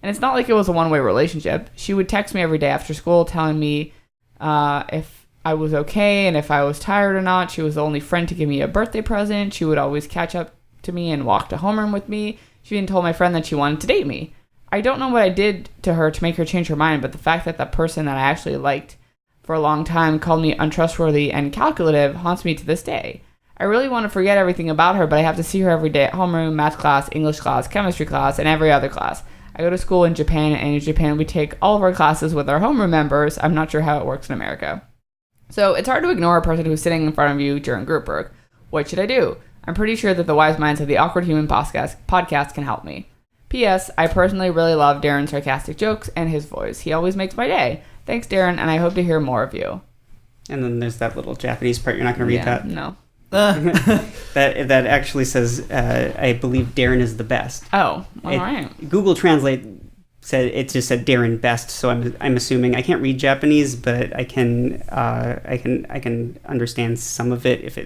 And it's not like it was a one-way relationship. She would text me every day after school telling me if I was okay and if I was tired or not. She was the only friend to give me a birthday present. She would always catch up to me and walk to homeroom with me. She even told my friend that she wanted to date me. I don't know what I did to her to make her change her mind, but the fact that the person that I actually liked for a long time called me untrustworthy and calculative haunts me to this day. I really want to forget everything about her, but I have to see her every day at homeroom, math class, English class, chemistry class, and every other class. I go to school in Japan, and in Japan we take all of our classes with our homeroom members. I'm not sure how it works in America. So it's hard to ignore a person who's sitting in front of you during group work. What should I do? I'm pretty sure that the wise minds of the Awkward Human podcast can help me. P.S. I personally really love Darren's sarcastic jokes and his voice. He always makes my day. Thanks, Darren, and I hope to hear more of you." And then there's that little Japanese part. You're not going to read that? No. That actually says, I believe Darren is the best. Oh, all right. Google Translate just said Darren best, so I'm assuming. I can't read Japanese, but I can understand some of it if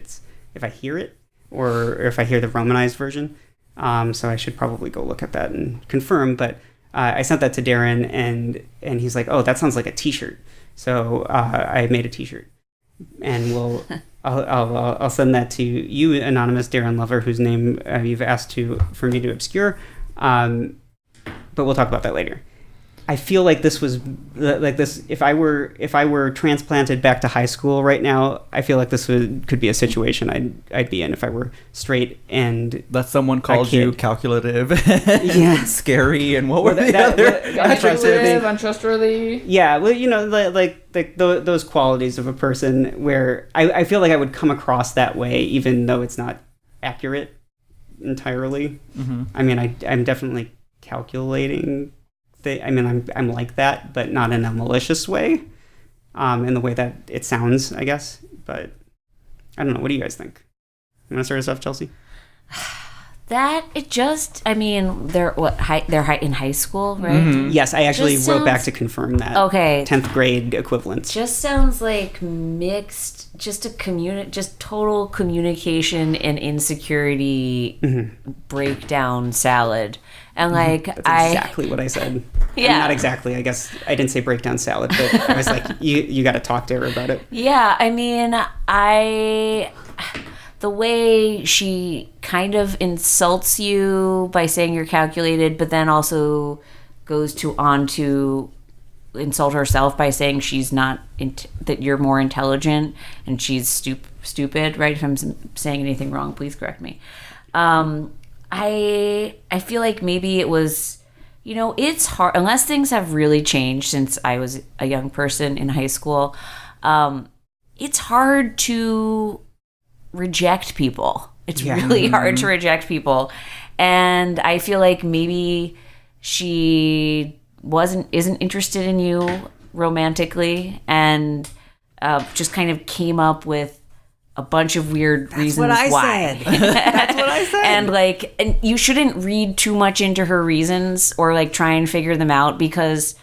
I hear it or if I hear the Romanized version. So I should probably go look at that and confirm. But I sent that to Darren, and he's like, "Oh, that sounds like a T-shirt." So I made a T-shirt, and I'll send that to you, Anonymous Darren Lover, whose name you've asked for me to obscure. But we'll talk about that later. I feel like this was like this. If I were transplanted back to high school right now, I feel like this could be a situation I'd be in if I were straight and that someone called you calculative, yeah, scary, and what were the other untrustworthy? Yeah, well, like those qualities of a person where I feel like I would come across that way, even though it's not accurate entirely. Mm-hmm. I mean, I'm definitely calculating. I'm like that, but not in a malicious way, in the way that it sounds, I guess. But I don't know. What do you guys think? You want to start us off, Chelsea? They're in high school, right? Mm-hmm. Yes, I actually wrote back to confirm that. Okay. 10th grade equivalents. Just sounds like mixed, just total communication and insecurity breakdown salad. And that's exactly what I said. Yeah. Not exactly. I guess I didn't say breakdown salad, but I was like, you got to talk to her about it. Yeah, I mean, the way she kind of insults you by saying you're calculated, but then also goes on to insult herself by saying she's not, that you're more intelligent and she's stupid, right? If I'm saying anything wrong, please correct me. I feel like maybe it was, it's hard, unless things have really changed since I was a young person in high school. It's hard to reject people. It's really hard to reject people. And I feel like maybe she isn't interested in you romantically and just kind of came up with a bunch of weird reasons why. That's what I said. And you shouldn't read too much into her reasons or like try and figure them out, because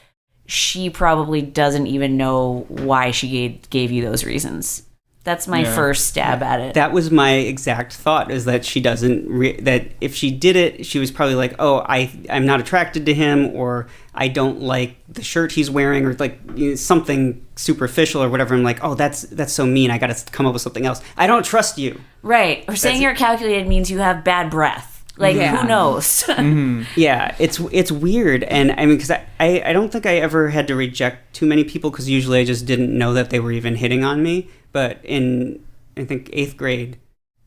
she probably doesn't even know why she gave you those reasons. That's my first stab at it. That was my exact thought, is that she doesn't that if she did it, she was probably like, oh, I'm not attracted to him, or I don't like the shirt he's wearing, or like something superficial or whatever. I'm like, oh, that's so mean. I got to come up with something else. I don't trust you. Right. Or saying you're calculated means you have bad breath. Like, who knows? Mm-hmm. Yeah, it's weird. And I mean, because I don't think I ever had to reject too many people, because usually I just didn't know that they were even hitting on me. But in, I think, 8th grade,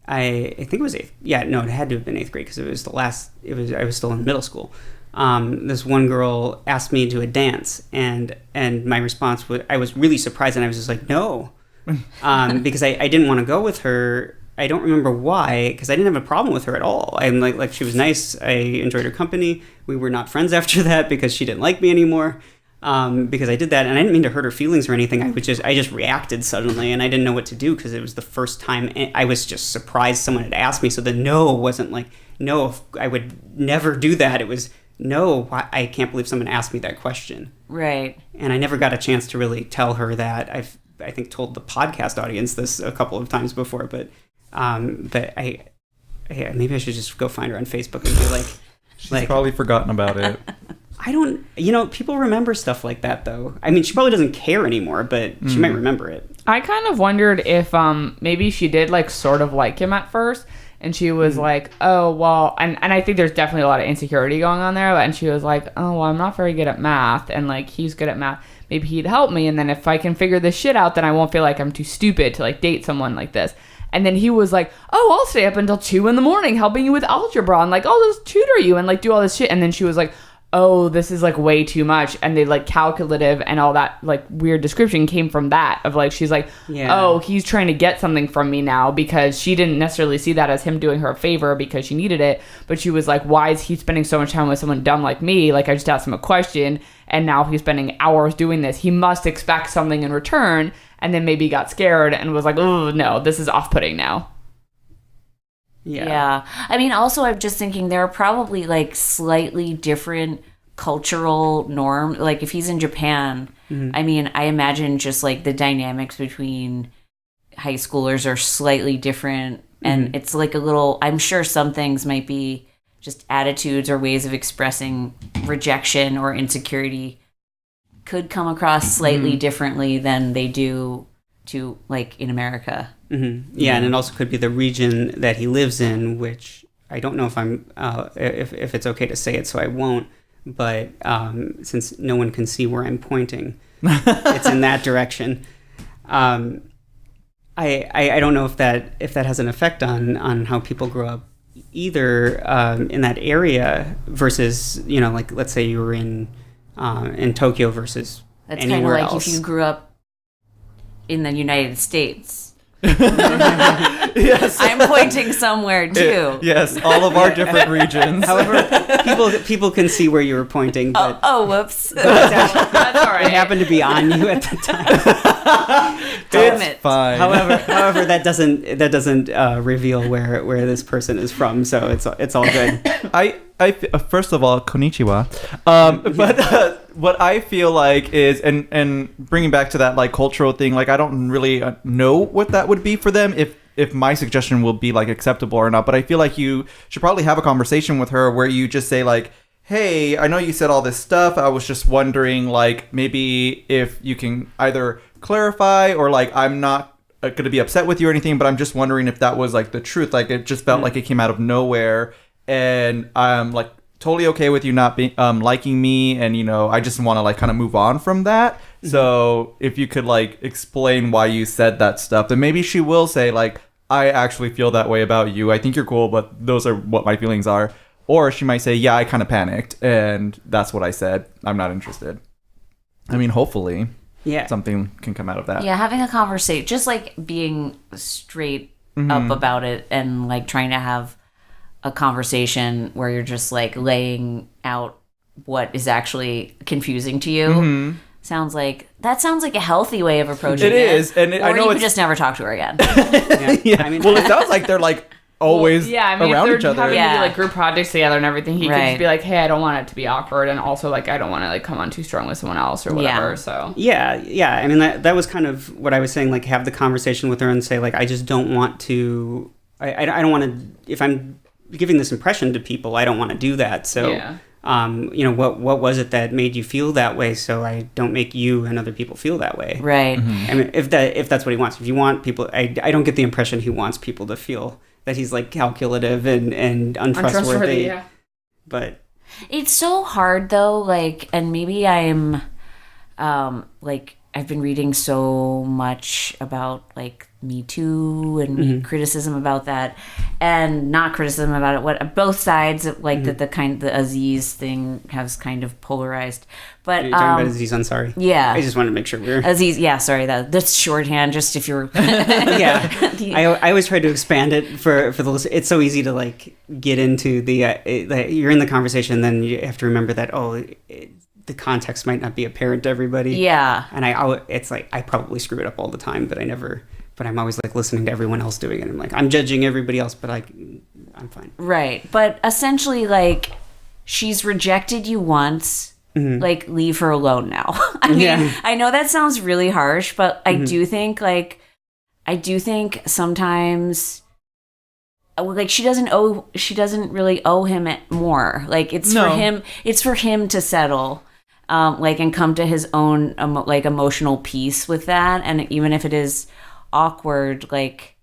I think it was 8th. Yeah, no, it had to have been 8th grade, because I was still in middle school. This one girl asked me to do a dance, and my response was, I was really surprised, and I was just like, no. Because I didn't want to go with her. I don't remember why, because I didn't have a problem with her at all. I'm like she was nice. I enjoyed her company. We were not friends after that, because she didn't like me anymore. Because I did that, and I didn't mean to hurt her feelings or anything. I just reacted suddenly, and I didn't know what to do, because it was the first time. I was just surprised someone had asked me. So the no wasn't like, no, I would never do that. It was, no, I can't believe someone asked me that question. Right. And I never got a chance to really tell her that. I think told the podcast audience this a couple of times before, but I maybe I should just go find her on Facebook and be like, she's probably forgotten about it. I don't, people remember stuff like that, though. I mean, she probably doesn't care anymore, but she might remember it. I kind of wondered if maybe she did like sort of like him at first, and she was like, oh, well, and I think there's definitely a lot of insecurity going on there, and she was like, oh, well, I'm not very good at math, and like he's good at math. Maybe he'd help me, and then if I can figure this shit out, then I won't feel like I'm too stupid to like date someone like this. And then he was like, oh, I'll stay up until 2 a.m. helping you with algebra, and like I'll just tutor you and like do all this shit. And then she was like, oh, this is like way too much. And they like calculative and all that like weird description came from that of like, she's like, oh, he's trying to get something from me now, because she didn't necessarily see that as him doing her a favor because she needed it. But she was like, why is he spending so much time with someone dumb like me? Like, I just asked him a question, and now he's spending hours doing this. He must expect something in return. And then maybe got scared and was like, oh, no, this is off-putting now. Yeah. I mean, also, I'm just thinking there are probably like slightly different cultural norms. Like if he's in Japan, I mean, I imagine just like the dynamics between high schoolers are slightly different. And it's like a little, I'm sure some things might be just attitudes or ways of expressing rejection or insecurity could come across slightly differently than they do to like in America. Yeah, and it also could be the region that he lives in, which I don't know if I'm if it's okay to say it, so I won't. But since no one can see where I'm pointing, it's in that direction. I don't know if that has an effect on how people grow up either in that area versus like let's say you were in Tokyo versus that's anywhere kind of like else. if you grew up in the United States. Yes, I'm pointing somewhere too. Yes, all of our different regions. However, people can see where you were pointing. But, Whoops. That's all right. It happened to be on you at the time. Damn it. Fine. However, that doesn't reveal where this person is from, so it's all good. I first of all, konnichiwa. But what I feel like is, and bringing back to that like cultural thing, like I don't really know what that would be for them if my suggestion will be like acceptable or not. But I feel like you should probably have a conversation with her where you just say like, hey, I know you said all this stuff. I was just wondering like maybe if you can either clarify or like I'm not going to be upset with you or anything, but I'm just wondering if that was like the truth. Like it just felt like it came out of nowhere. And I'm like totally okay with you not being liking me, and I just want to like kind of move on from that. So if you could like explain why you said that stuff, then maybe she will say like, I actually feel that way about you. I think you're cool, but those are what my feelings are. Or she might say, yeah, I kind of panicked, and that's what I said. I'm not interested. I mean, hopefully, something can come out of that. Yeah, having a conversation, just like being straight up about it, and like trying to have a conversation where you're just like laying out what is actually confusing to you. sounds like a healthy way of approaching it. It is, and or I know you it's could just never talk to her again. Yeah. I mean, well, it sounds like they're like always around if each they're other. having to do, like group projects together and everything, he could Right. just be like, hey, I don't want it to be awkward, and also like I don't want to like come on too strong with someone else or whatever. Yeah. So yeah. I mean, that was kind of what I was saying. Like, have the conversation with her and say, like, I just don't want to. I don't want to. If I'm giving this impression to people, I don't want to do that. So, Yeah. What was it that made you feel that way? So I don't make you and other people feel that way. Right. I mean, if that's what he wants. If you want people, I don't get the impression he wants people to feel that he's like calculative and untrustworthy. Yeah. But It's so hard though, like, and maybe I'm, like, I've been reading so much about like Me Too and criticism about that, and not criticism about it. What both sides like that the Aziz thing has kind of polarized. But you're talking about Aziz Ansari. yeah. I just wanted to make sure we're. Aziz, yeah, sorry, that's shorthand. Just if you're, Yeah, I always try to expand it for the listen. It's so easy to like get into you're in the conversation, then you have to remember that the context might not be apparent to everybody. yeah, And it's like I probably screw it up all the time, but I'm always like listening to everyone else doing it. I'm like, I'm judging everybody else, but I'm fine. right. But essentially, like, she's rejected you once. Like, leave her alone now. I mean, Yeah. I know that sounds really harsh, but I do think sometimes, like, she doesn't really owe him it more. Like, it's for him to settle, like, and come to his own like emotional peace with that. And even if it is awkward, like,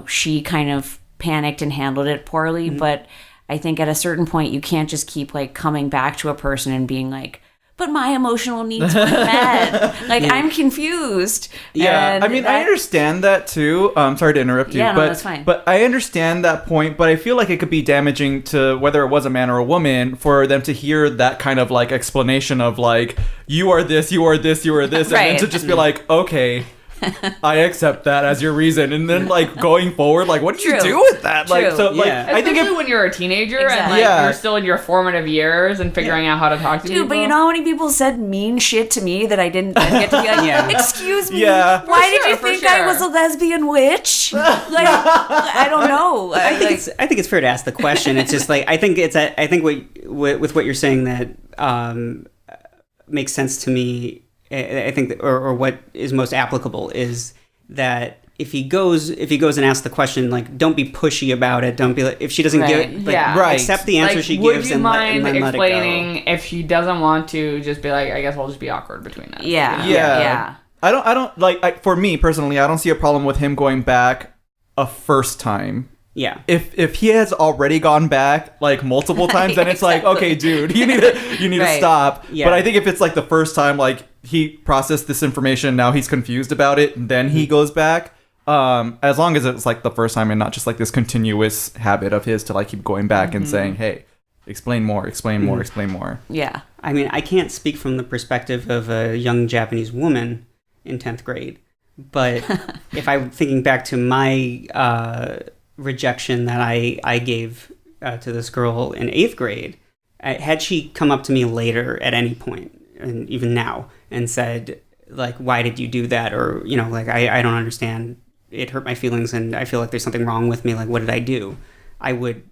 she kind of panicked and handled it poorly, but I think at a certain point you can't just keep like coming back to a person and being like, but my emotional needs weren't met. Like, I'm confused. Yeah, And I mean, I understand that too. Sorry to interrupt you. Yeah, no, but, that's fine. But I understand that point, but I feel like it could be damaging to whether it was a man or a woman for them to hear that kind of like explanation of like, you are this, you are this, you are this, and then Right. to just be like, okay, I accept that as your reason, and then like going forward, like, what did you True. do with that? Like, True. so like, Yeah. I think Especially when you're a teenager and Exactly. like Yeah. you're still in your formative years and figuring out how to talk to people. Dude, but you know how many people said mean shit to me that I didn't then get to be like, Yeah. excuse me, Yeah. why did sure, you for think I sure. was a lesbian witch? Like, I don't know. I think it's fair to ask the question. It's just like I think with what you're saying that makes sense to me. I think or what is most applicable is that if he goes and asks the question, like, don't be pushy about it. Don't be like, if she doesn't give Right. it, like, Yeah. Right. accept the answer like, she would gives you and mind let it go. explaining if she doesn't want to? Just be like, I guess we'll just be awkward between us. Yeah. you know? Yeah. I don't like, for me personally, I don't see a problem with him going back a first time. Yeah. If he has already gone back like multiple times, then it's like, Exactly. okay, dude, you need to Right. stop. Yeah. But I think if it's like the first time, like he processed this information, now he's confused about it, and then he goes back. As long as it's like the first time and not just like this continuous habit of his to like keep going back and saying, hey, explain more, explain more, explain more. Yeah. I mean, I can't speak from the perspective of a young Japanese woman in 10th grade, but if I'm thinking back to my rejection that I gave to this girl in 8th grade, had she come up to me later at any point, and even now, and said, like, why did you do that? Or, like, I don't understand. It hurt my feelings and I feel like there's something wrong with me. Like, what did I do? I would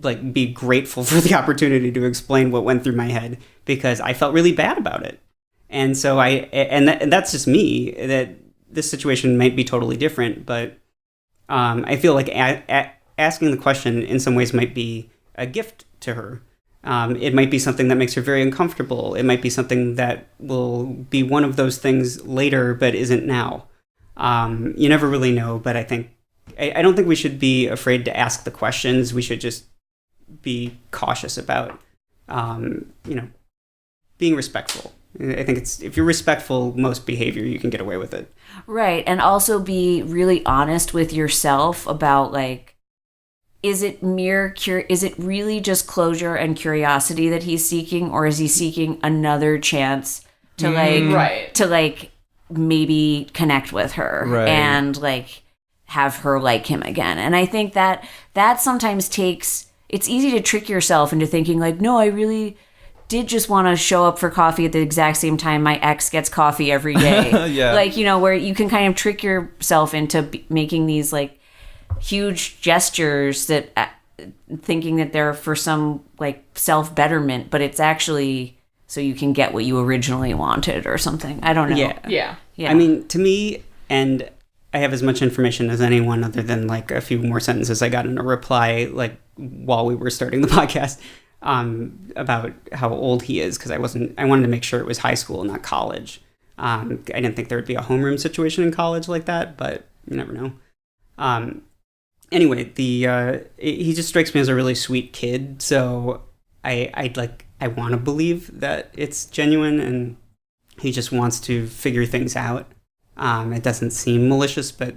like be grateful for the opportunity to explain what went through my head because I felt really bad about it. And so and that's just me, that this situation might be totally different, but I feel like asking the question in some ways might be a gift to her. It might be something that makes her very uncomfortable. It might be something that will be one of those things later, but isn't now. You never really know, but I don't think we should be afraid to ask the questions. We should just be cautious about, being respectful. I think if you're respectful, most behavior, you can get away with it. Right. And also be really honest with yourself about, like, is it really just closure and curiosity that he's seeking, or is he seeking another chance to Right. to like maybe connect with her Right. and like have her like him again? And I think that sometimes it's easy to trick yourself into thinking like, no, I really did just want to show up for coffee at the exact same time my ex gets coffee every day. Yeah. Like, where you can kind of trick yourself into making these like huge gestures that thinking that they're for some like self-betterment, but it's actually so you can get what you originally wanted or something. I don't know. Yeah. I mean, to me, and I have as much information as anyone other than like a few more sentences I got in a reply like while we were starting the podcast about how old he is, because I wanted to make sure it was high school, not college. I didn't think there would be a homeroom situation in college like that, but you never know. Anyway, he just strikes me as a really sweet kid, so I want to believe that it's genuine and he just wants to figure things out. It doesn't seem malicious, but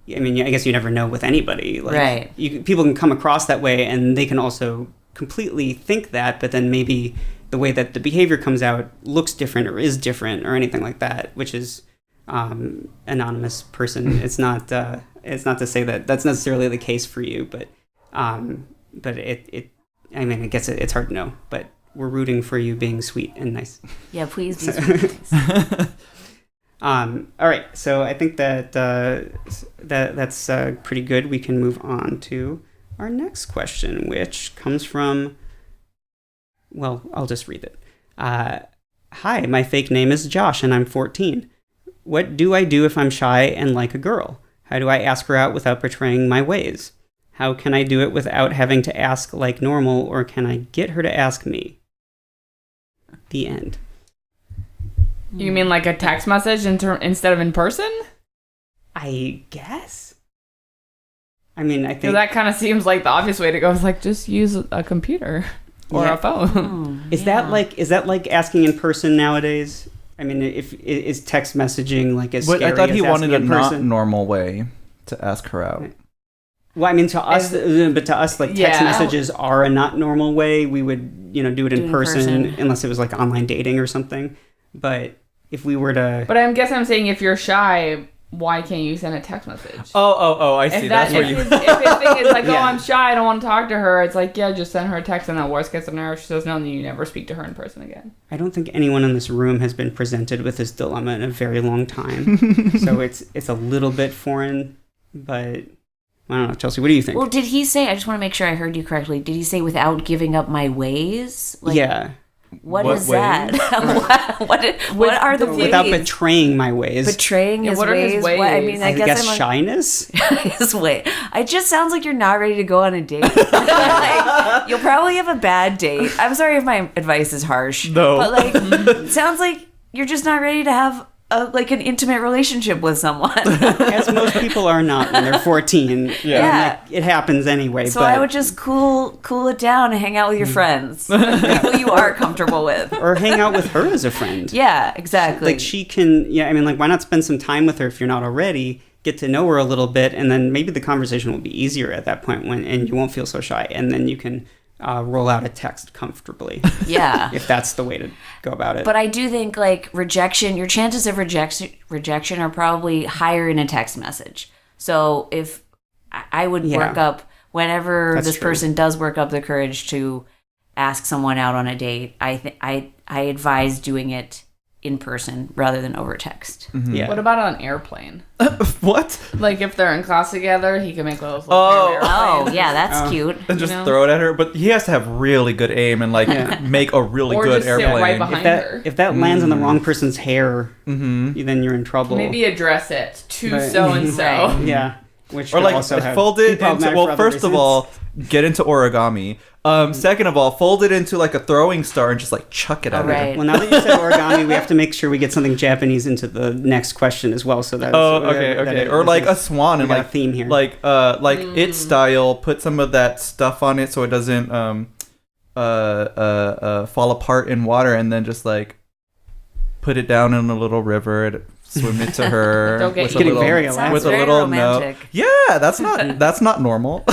I mean, I guess you never know with anybody. Like, right. People can come across that way, and they can also completely think that, but then maybe the way that the behavior comes out looks different or is different or anything like that, which is anonymous person. It's not to say that that's necessarily the case for you, but it I mean, I guess it's hard to know, but we're rooting for you being sweet and nice. Yeah, please be sweet. All right, so I think that's pretty good. We can move on to our next question, which comes from, well, I'll just read it. Hi, my fake name is Josh, and I'm 14. What do I do if I'm shy and like a girl? How do I ask her out without betraying my ways? How can I do it without having to ask like normal, or can I get her to ask me? The end. You mean like a text message instead of in person? I guess. I mean, I think that kind of seems like the obvious way to go. Is like just use a computer or a phone. Is that like asking in person nowadays? I mean, is text messaging like as scary? I thought he wanted a not person? normal way to ask her out. Well, I mean, to us, like text messages are a not normal way. We would, do it in person unless it was like online dating or something. But if we were to, but I guess I'm saying if you're shy, why can't you send a text message? Oh, I see. That's where you. If his thing is like, I'm shy, I don't want to talk to her. It's like, just send her a text, and then worst case scenario, if she says no, then you never speak to her in person again. I don't think anyone in this room has been presented with this dilemma in a very long time, so it's a little bit foreign. But I don't know, Chelsea. What do you think? Well, did he say? I just want to make sure I heard you correctly. Did he say without giving up my ways? Like, yeah. What is ways? That? what are the ways? Without betraying my ways. Betraying his what ways? Are his ways? I mean, I guess shyness? His way. It just sounds like you're not ready to go on a date. Like, you'll probably have a bad date. I'm sorry if my advice is harsh. No. But it sounds like you're just not ready to have an intimate relationship with someone. As most people are not when they're 14. Yeah. It happens anyway. So I would just cool it down and hang out with your friends. People you are comfortable with. Or hang out with her as a friend. Yeah, exactly. Like she can, why not spend some time with her if you're not already? Get to know her a little bit, and then maybe the conversation will be easier at that point and you won't feel so shy. And then you can roll out a text comfortably. Yeah. If that's the way to go about it. But I do think rejection, your chances of rejection are probably higher in a text message. So if I would work up, whenever this person does work up the courage to ask someone out on a date, I advise doing it in person rather than over text. Mm-hmm. Yeah. What about on an airplane? What? Like if they're in class together, he can make those little Oh, yeah, that's cute. And just throw it at her, but he has to have really good aim and make a really or good just airplane. Sit right behind her. If that lands on the wrong person's hair, then you're in trouble. Maybe address it to so and so. Yeah. Which or like also fold it into, first of all, get into origami. Second of all, fold it into like a throwing star and just like chuck it at her. Well, now that you said origami, we have to make sure we get something Japanese into the next question as well. So that okay. Or like a swan and like a theme here. Like it style. Put some of that stuff on it so it doesn't fall apart in water, and then just like put it down in a little river and swim it to her with a little note. Yeah, that's not normal.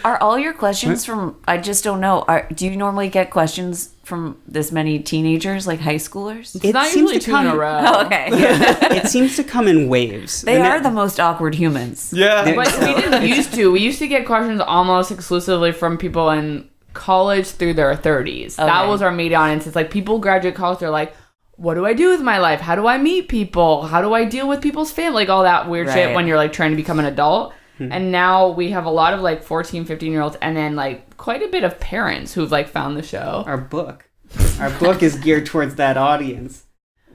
Are all your questions from? I just don't know. Do you normally get questions from this many teenagers, like high schoolers? It's not usually two in a row. Oh, okay. It seems to come in waves. They are the most awkward humans. Yeah, but we didn't used to. We used to get questions almost exclusively from people in college through their 30s. Okay. That was our media audience. It's like people graduate college, they're like, what do I do with my life? How do I meet people? How do I deal with people's family? Like all that weird shit when you're like trying to become an adult. And now we have a lot of like 14, 15-year-olds and then like quite a bit of parents who've like found the show. Our book is geared towards that audience,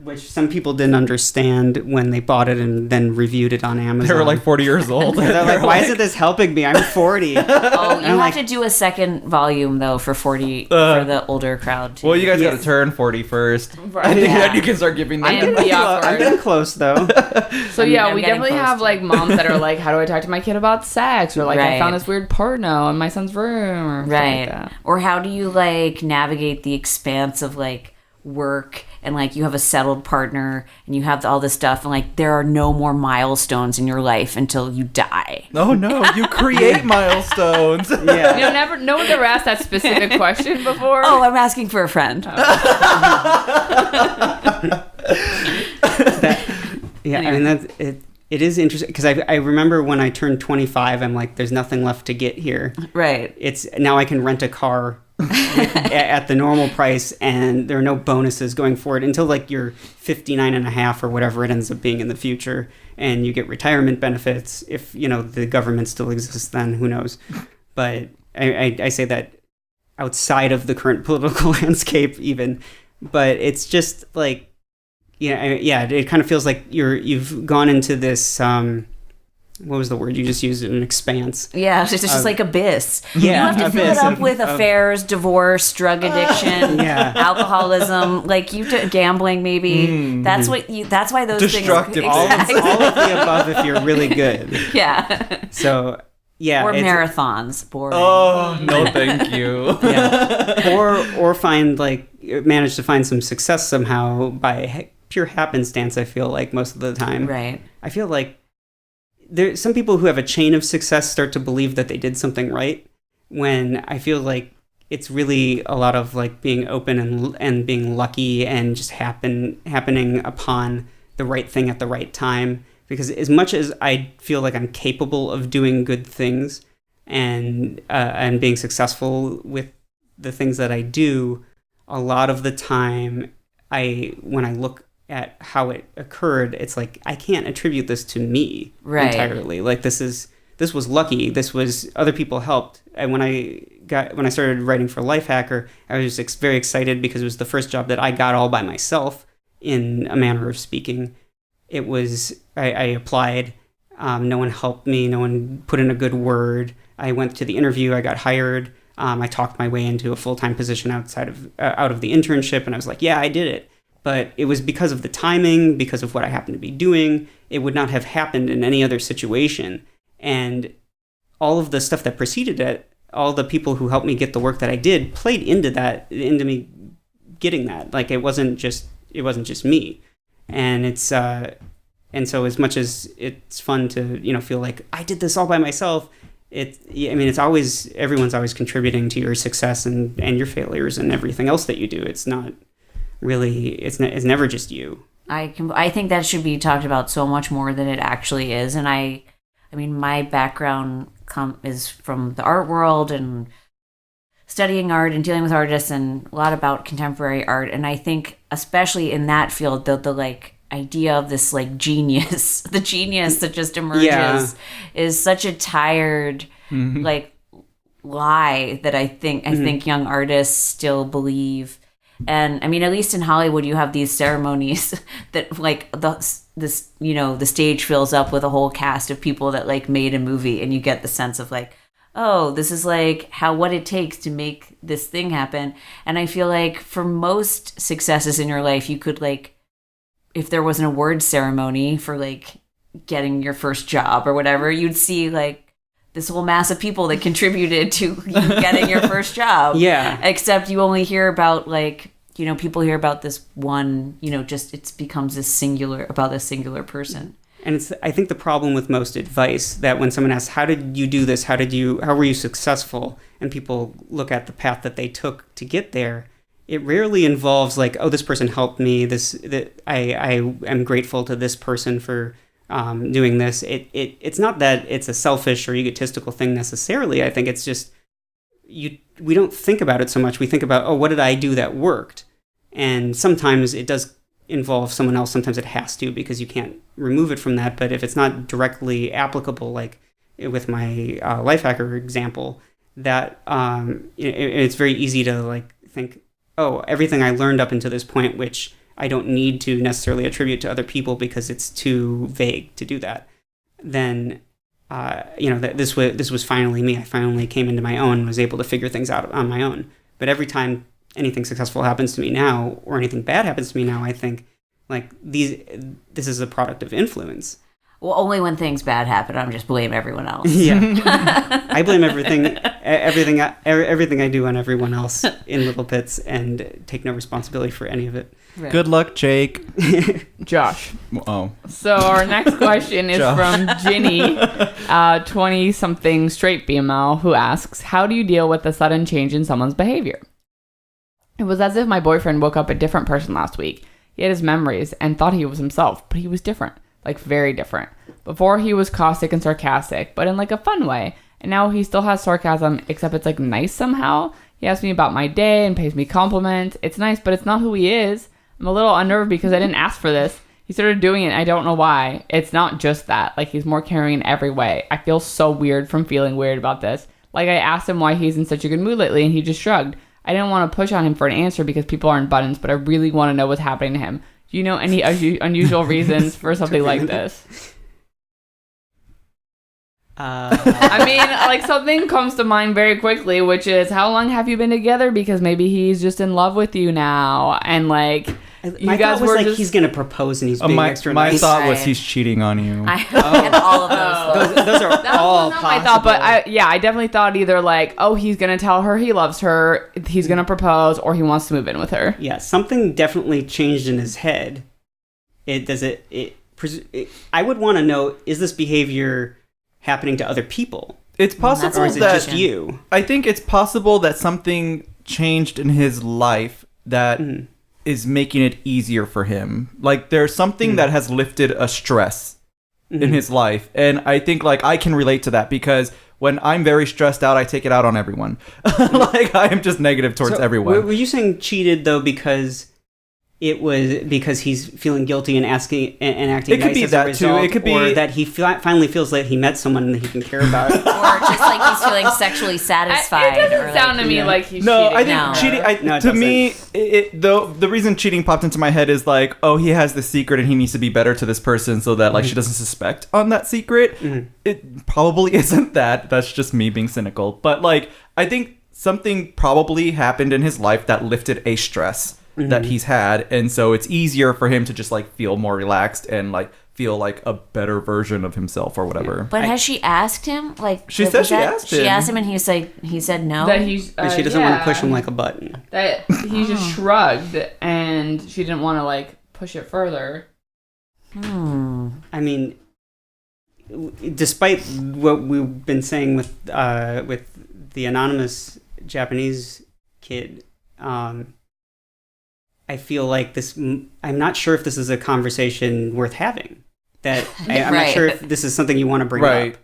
which some people didn't understand when they bought it and then reviewed it on Amazon. They were like 40 years old. They're like, why isn't this helping me? I'm 40. Oh, you have to do a second volume, though, for 40 for the older crowd, too. Well, you guys got to turn 40 first. Right. I think then you can start giving them. I'm getting close, though. So, we definitely have, like, moms that are like, how do I talk to my kid about sex? Or, like, I found this weird porno in my son's room. Or stuff like that. Or how do you, like, navigate the expanse of, like, work and like you have a settled partner and you have all this stuff and like there are no more milestones in your life until you die. Oh no, you create milestones. Yeah. No one ever asked that specific question before. Oh, I'm asking for a friend. I mean that's it. It is interesting because I remember when I turned 25, I'm like, there's nothing left to get here. Right. It's now I can rent a car at the normal price and there are no bonuses going forward until like you're 59 and a half or whatever it ends up being in the future, and you get retirement benefits if the government still exists then, who knows. But I say that outside of the current political landscape even, but it's just like it kind of feels like you've gone into this what was the word you just used? An expanse. Yeah, it's just like abyss. Yeah, you have to fill it up with affairs, divorce, drug addiction, alcoholism, like gambling maybe. That's why those destructive. things. Exactly. All of the above if you're really good. Yeah. So or marathons. Boring. Oh no, thank you. Or manage to find some success somehow by pure happenstance. I feel like most of the time. Right. I feel like there's some people who have a chain of success start to believe that they did something right, when I feel like it's really a lot of like being open and being lucky and just happening upon the right thing at the right time. Because as much as I feel like I'm capable of doing good things and being successful with the things that I do, a lot of the time when I look at how it occurred, it's like I can't attribute this to me entirely. Like this was lucky. This was other people helped. And when I started writing for Lifehacker, I was just very excited because it was the first job that I got all by myself, in a manner of speaking. It was I applied. No one helped me. No one put in a good word. I went to the interview. I got hired. I talked my way into a full-time position out of the internship, and I was like, yeah, I did it. But it was because of the timing, because of what I happened to be doing. It would not have happened in any other situation. And all of the stuff that preceded it, all the people who helped me get the work that I did, played into me getting that. Like it wasn't just me. And and so as much as it's fun to feel like I did this all by myself, everyone's always contributing to your success and your failures and everything else that you do. It's not really, it's never just you. I think that should be talked about so much more than it actually is. And I mean, my background is from the art world and studying art and dealing with artists and a lot about contemporary art. And I think especially in that field, the like idea of this like genius, the genius that just emerges is such a tired like lie that I think young artists still believe. And I mean, at least in Hollywood, you have these ceremonies that like the stage fills up with a whole cast of people that like made a movie, and you get the sense of like, oh, this is like what it takes to make this thing happen. And I feel like for most successes in your life, you could like, if there was an award ceremony for like getting your first job or whatever, you'd see like this whole mass of people that contributed to you getting your first job. Yeah. Except you only hear about like, people hear about this one, just it becomes this singular person. And I think the problem with most advice, that when someone asks, how did you do this? How were you successful? And people look at the path that they took to get there. It rarely involves like, oh, this person helped me. I am grateful to this person for doing this. It's not that it's a selfish or egotistical thing necessarily. I think it's just we don't think about it so much. We think about, oh, what did I do that worked? And sometimes it does involve someone else. Sometimes it has to, because you can't remove it from that. But if it's not directly applicable, like with my life hacker example, that it's very easy to like think, oh, everything I learned up until this point, which I don't need to necessarily attribute to other people because it's too vague to do that, then that this was finally me. I finally came into my own and was able to figure things out on my own. But every time anything successful happens to me now, or anything bad happens to me now, I think like this is a product of influence. Well, only when things bad happen, I'm just blame everyone else. Yeah, I blame everything I do on everyone else in little bits, and take no responsibility for any of it. Right. Good luck, Jake. Josh. Oh. So our next question is from Ginny, 20-something straight female, who asks, how do you deal with the sudden change in someone's behavior? It was as if my boyfriend woke up a different person last week. He had his memories and thought he was himself, but he was different. Like, very different. Before, he was caustic and sarcastic, but in like a fun way. And now he still has sarcasm, except it's like nice somehow. He asks me about my day and pays me compliments. It's nice, but it's not who he is. I'm a little unnerved because I didn't ask for this. He started doing it and I don't know why. It's not just that. Like, he's more caring in every way. I feel so weird from feeling weird about this. Like, I asked him why he's in such a good mood lately and he just shrugged. I didn't want to push on him for an answer because people aren't buttons, but I really want to know what's happening to him. Do you know any unusual reasons for something like this? I mean, like, something comes to mind very quickly, which is, how long have you been together? Because maybe he's just in love with you now, and like, my thought was like he's gonna propose and he's being extra nice. My thought was he's cheating on you. I had all of those. Those are all possible. My thought, but I definitely thought either like, oh, he's gonna tell her he loves her, he's gonna propose, or he wants to move in with her. Yeah, something definitely changed in his head. I would want to know, is this behavior happening to other people? It's possible or is it just you? I think it's possible that something changed in his life that is making it easier for him. Like, there's something that has lifted a stress in his life. And I think, like, I can relate to that because when I'm very stressed out, I take it out on everyone. Like, I am just negative towards everyone. Were you saying cheated, though, because it was because he's feeling guilty and acting nice as a result, it could be or that he finally feels like he met someone that he can care about, or just like he's feeling sexually satisfied. It doesn't sound to me like he's cheating. I think cheating. To me, the reason cheating popped into my head is like, oh, he has this secret and he needs to be better to this person so that like she doesn't suspect on that secret. It probably isn't that. That's just me being cynical. But like, I think something probably happened in his life that lifted a stress that he's had, and so it's easier for him to just like feel more relaxed and like feel like a better version of himself or whatever. But has she asked him? Like, she said she asked him. She asked him, and he said no. That he's and she doesn't want to push him like a button. That he just shrugged, and she didn't want to like push it further. I mean, despite what we've been saying with the anonymous Japanese kid, I feel like this. I'm not sure if this is a conversation worth having. I'm not sure if this is something you want to bring up.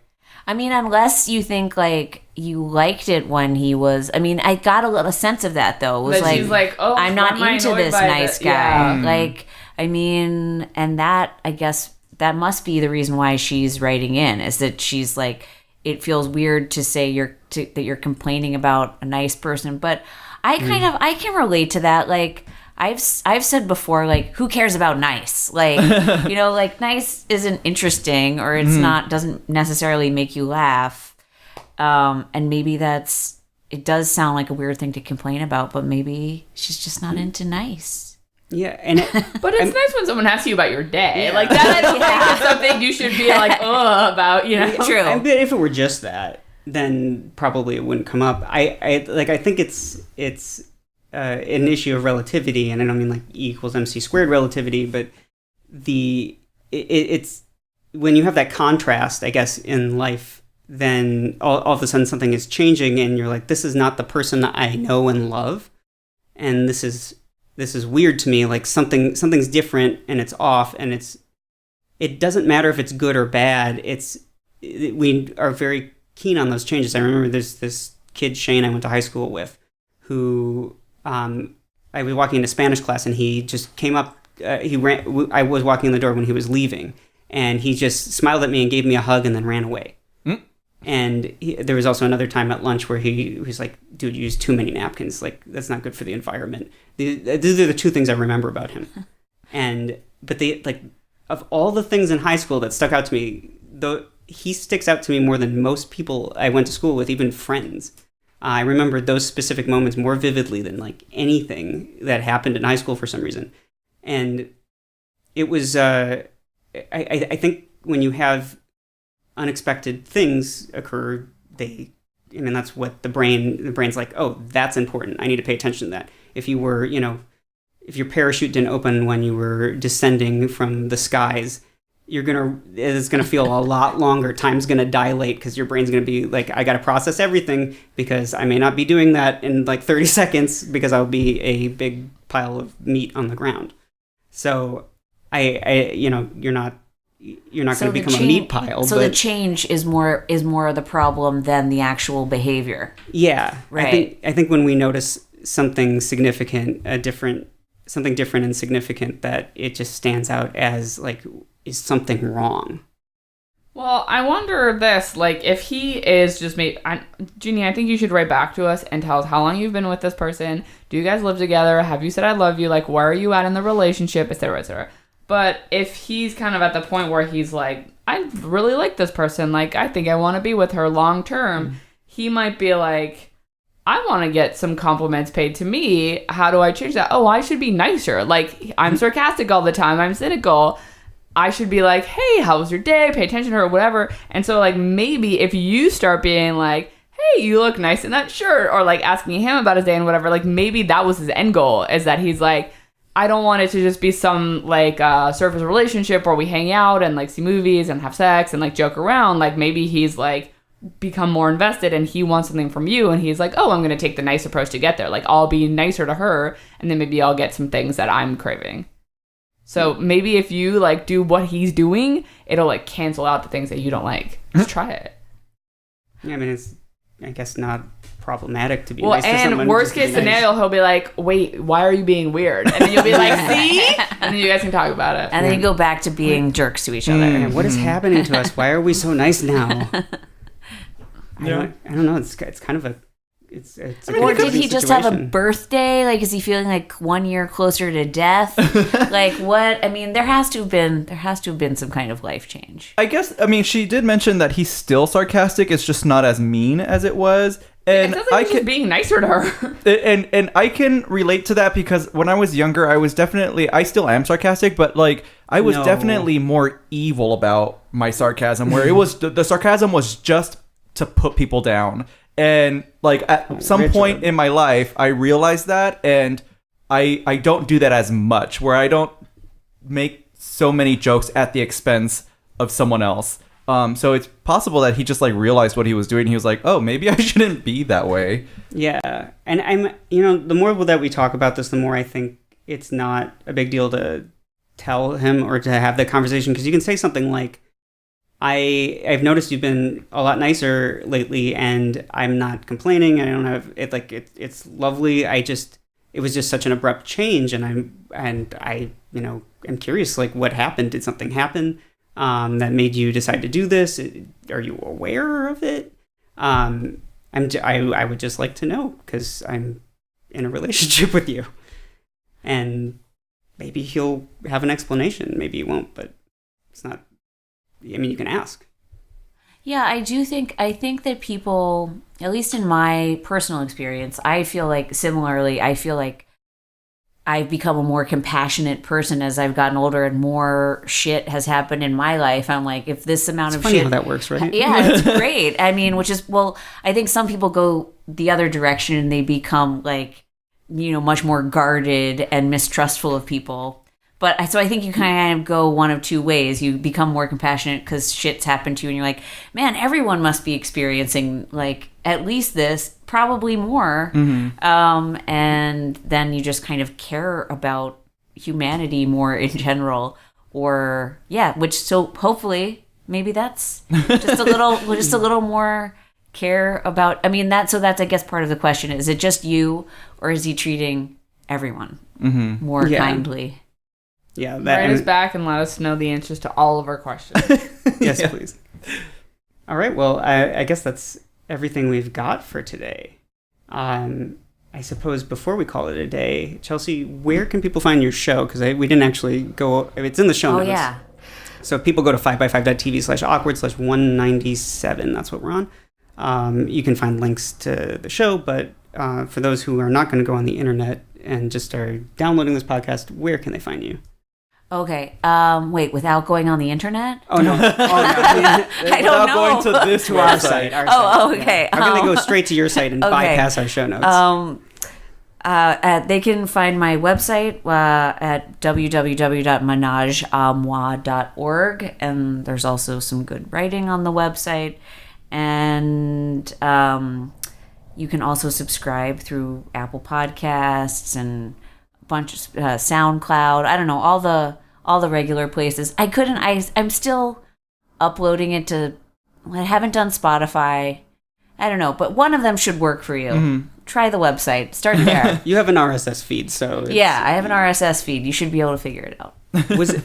I mean, unless you think like you liked it when he was. I mean, I got a little sense of that though. It was she's like, oh, I'm not into this nice guy. Yeah. Like, I mean, and that I guess that must be the reason why she's writing in, is that she's like, it feels weird to say that you're complaining about a nice person, but I I can relate to that. Like, I've said before, like, who cares about nice? Like, you know, like, nice isn't interesting, or it's doesn't necessarily make you laugh. And maybe it does sound like a weird thing to complain about, but maybe she's just not into nice. Yeah, but it's nice when someone asks you about your day. Yeah. Like, that I don't think is something you should be like, about, you know? True. But if it were just that, then probably it wouldn't come up. I think it's an issue of relativity, and I don't mean like E=mc² relativity, but it's when you have that contrast, I guess, in life, then all of a sudden something is changing, and you're like, this is not the person that I know and love, and this is weird to me. Like, something's different, and it's off, and it doesn't matter if it's good or bad. We are very keen on those changes. I remember there's this kid, Shane, I went to high school with, who I was walking into Spanish class, and he just came up. I was walking in the door when he was leaving, and he just smiled at me and gave me a hug and then ran away. And there was also another time at lunch where he was like, dude, you use too many napkins. Like, that's not good for the environment. These are the two things I remember about him. But of all the things in high school that stuck out to me, though, he sticks out to me more than most people I went to school with, even friends. I remember those specific moments more vividly than like anything that happened in high school for some reason. And it was, I think when you have unexpected things occur, that's what the brain's like, oh, that's important. I need to pay attention to that. If you were, if your parachute didn't open when you were descending from the skies, it's gonna feel a lot longer. Time's gonna dilate because your brain's gonna be like, I gotta process everything because I may not be doing that in like 30 seconds because I'll be a big pile of meat on the ground. So you're not going to become a meat pile. So the change is more of the problem than the actual behavior. Yeah, right. I think when we notice something significant, something different and significant, that it just stands out as like, is something wrong? Well, I wonder this, like, if he is just Jeannie, I think you should write back to us and tell us how long you've been with this person. Do you guys live together? Have you said I love you? Like, where are you at in the relationship, et cetera, et cetera. But if he's kind of at the point where he's like, I really like this person, like, I think I want to be with her long term, he might be like, I want to get some compliments paid to me. How do I change that? Oh, I should be nicer. Like, I'm sarcastic all the time. I'm cynical. I should be like, hey, how was your day? Pay attention to her, whatever. And so, like, maybe if you start being like, hey, you look nice in that shirt, or like asking him about his day and whatever, like, maybe that was his end goal, is that he's like, I don't want it to just be some, like, surface relationship where we hang out and, like, see movies and have sex and, like, joke around. Like, maybe he's, like, become more invested and he wants something from you, and he's like, oh, I'm going to take the nice approach to get there. Like, I'll be nicer to her, and then maybe I'll get some things that I'm craving. So maybe if you, like, do what he's doing, it'll, like, cancel out the things that you don't like. Just try it. Yeah, I mean, it's, I guess, not problematic to be nice to someone. And worst case scenario, he'll be like, wait, why are you being weird? And then you'll be like, see? And then you guys can talk about it. And then you go back to being jerks to each other. And what is happening to us? Why are we so nice now? I don't know. It's kind of a... It's or did he just have a birthday? Like, is he feeling like 1 year closer to death? Like, what? I mean, there has to have been some kind of life change. I guess. I mean, she did mention that he's still sarcastic. It's just not as mean as it was. And it sounds like he's just being nicer to her. And I can relate to that because when I was younger, I still am sarcastic, but like I was definitely more evil about my sarcasm. Where it was the sarcasm was just to put people down. And like at some point in my life, I realized that, and I don't do that as much, where I don't make so many jokes at the expense of someone else. So it's possible that he just like realized what he was doing. He was like, oh, maybe I shouldn't be that way. Yeah. And the more that we talk about this, the more I think it's not a big deal to tell him or to have the conversation, because you can say something like, I've noticed you've been a lot nicer lately, and I'm not complaining. I don't have it. Like it's lovely. It was just such an abrupt change, and I am curious. Like, what happened? Did something happen that made you decide to do this? Are you aware of it? I would just like to know, because I'm in a relationship with you, and maybe he'll have an explanation. Maybe he won't, but it's not. I mean, you can ask. Yeah, I think that people, at least in my personal experience, I feel like I've become a more compassionate person as I've gotten older and more shit has happened in my life. I'm like, if this amount of funny shit... how that works, right? Yeah, it's great. I mean, I think some people go the other direction and they become like, much more guarded and mistrustful of people. But so I think you kind of go one of two ways. You become more compassionate because shit's happened to you, and you're like, man, everyone must be experiencing like at least this, probably more. Mm-hmm. And then you just kind of care about humanity more in general, so hopefully maybe that's just a little more care about? I mean, that's I guess part of the question. Is it just you, or is he treating everyone more kindly? Yeah, write us back and let us know the answers to all of our questions. Yes, please. All right. Well, I guess that's everything we've got for today. I suppose before we call it a day, Chelsea, where can people find your show? Because we didn't actually go. It's in the show notes. Oh yeah. So if people go to 5by5.tv/awkward/197, that's what we're on. You can find links to the show, but for those who are not going to go on the internet and just are downloading this podcast, where can they find you? Okay. Wait, without going on the internet? Oh, no. I don't know. Going to this our site. Okay. Yeah. How can they go straight to your site and bypass our show notes? They can find my website at www.menageamoi.org, and there's also some good writing on the website. And you can also subscribe through Apple Podcasts and a bunch of SoundCloud. I don't know, all the regular places. I'm still uploading it to. I haven't done Spotify. I don't know, but one of them should work for you. Mm-hmm. Try the website. Start there. You have an RSS feed, so yeah, I have an RSS feed. You should be able to figure it out.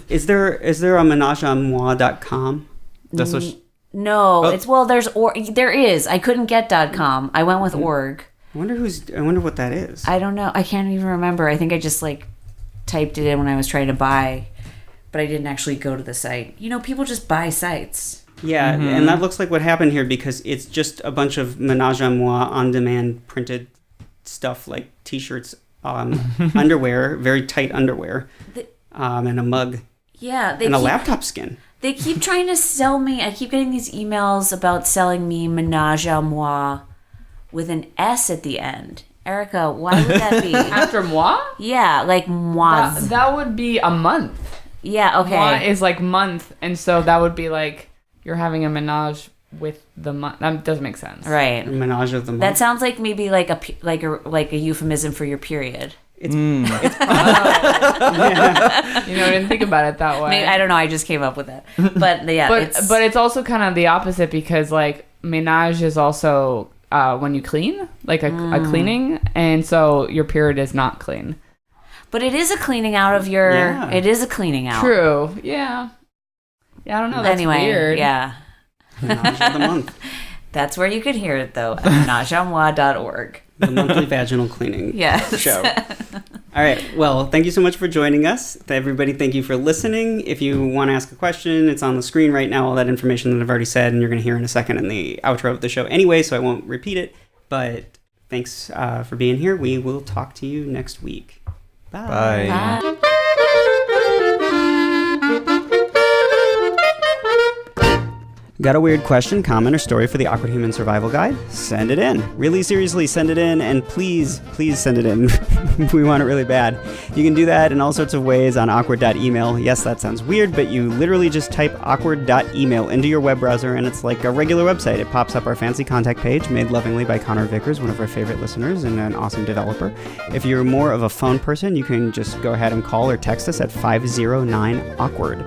Is there a menageamoi.com? That's what. No, there is. I couldn't get .com. I went with org. I wonder what that is. I don't know. I can't even remember. I think I just typed it in when I was trying to buy, but I didn't actually go to the site. People just buy sites. Yeah, and that looks like what happened here because it's just a bunch of Ménage à Moi on-demand printed stuff like T-shirts, underwear, very tight underwear, and a mug. Yeah, and a laptop skin. They keep trying to sell me. I keep getting these emails about selling me Ménage à Moi with an S at the end. Erica, why would that be? After moi? Yeah, like moi. That would be a month. Yeah, okay. Moi is like month, and so that would be like you're having a menage with the month. That doesn't make sense. Right. A menage of the month. That sounds like maybe like a euphemism for your period. It's yeah. I didn't think about it that way. I don't know. I just came up with that. But yeah, but it's also kind of the opposite because like menage is also when you clean, like a cleaning, and so your period is not clean. But it is a cleaning out of your. Yeah. It is a cleaning out. True. Yeah. Yeah, I don't know. That's weird. Yeah. Menage of the month. That's where you could hear it though. At menageamoi.org. The monthly vaginal cleaning show. All right. Well, thank you so much for joining us. Everybody, thank you for listening. If you want to ask a question, it's on the screen right now, all that information that I've already said, and you're going to hear in a second in the outro of the show anyway, so I won't repeat it. But thanks for being here. We will talk to you next week. Bye. Bye. Got a weird question, comment, or story for the Awkward Human Survival Guide? Send it in. Really seriously, send it in, and please send it in. We want it really bad. You can do that in all sorts of ways on awkward.email. Yes, that sounds weird, but you literally just type awkward.email into your web browser, and it's like a regular website. It pops up our fancy contact page, made lovingly by Connor Vickers, one of our favorite listeners and an awesome developer. If you're more of a phone person, you can just go ahead and call or text us at 509-AWKWARD.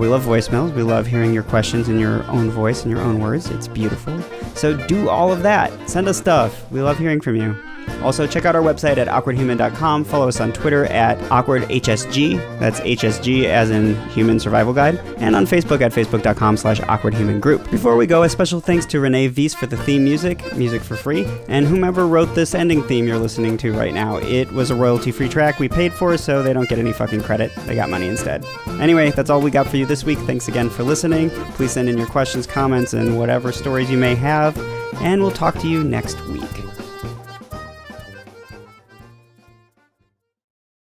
We love voicemails. We love hearing your questions in your own voice and your own words. It's beautiful. So do all of that. Send us stuff. We love hearing from you. Also, check out our website at awkwardhuman.com. Follow us on Twitter at awkwardhsg. That's HSG as in Human Survival Guide. And on Facebook at facebook.com/awkwardhumangroup. Before we go, a special thanks to Renee Weiss for the theme music for free, and whomever wrote this ending theme you're listening to right now. It was a royalty-free track we paid for, so they don't get any fucking credit. They got money instead. Anyway, that's all we got for you this week. Thanks again for listening. Please send in your questions, comments, and whatever stories you may have, and we'll talk to you next week.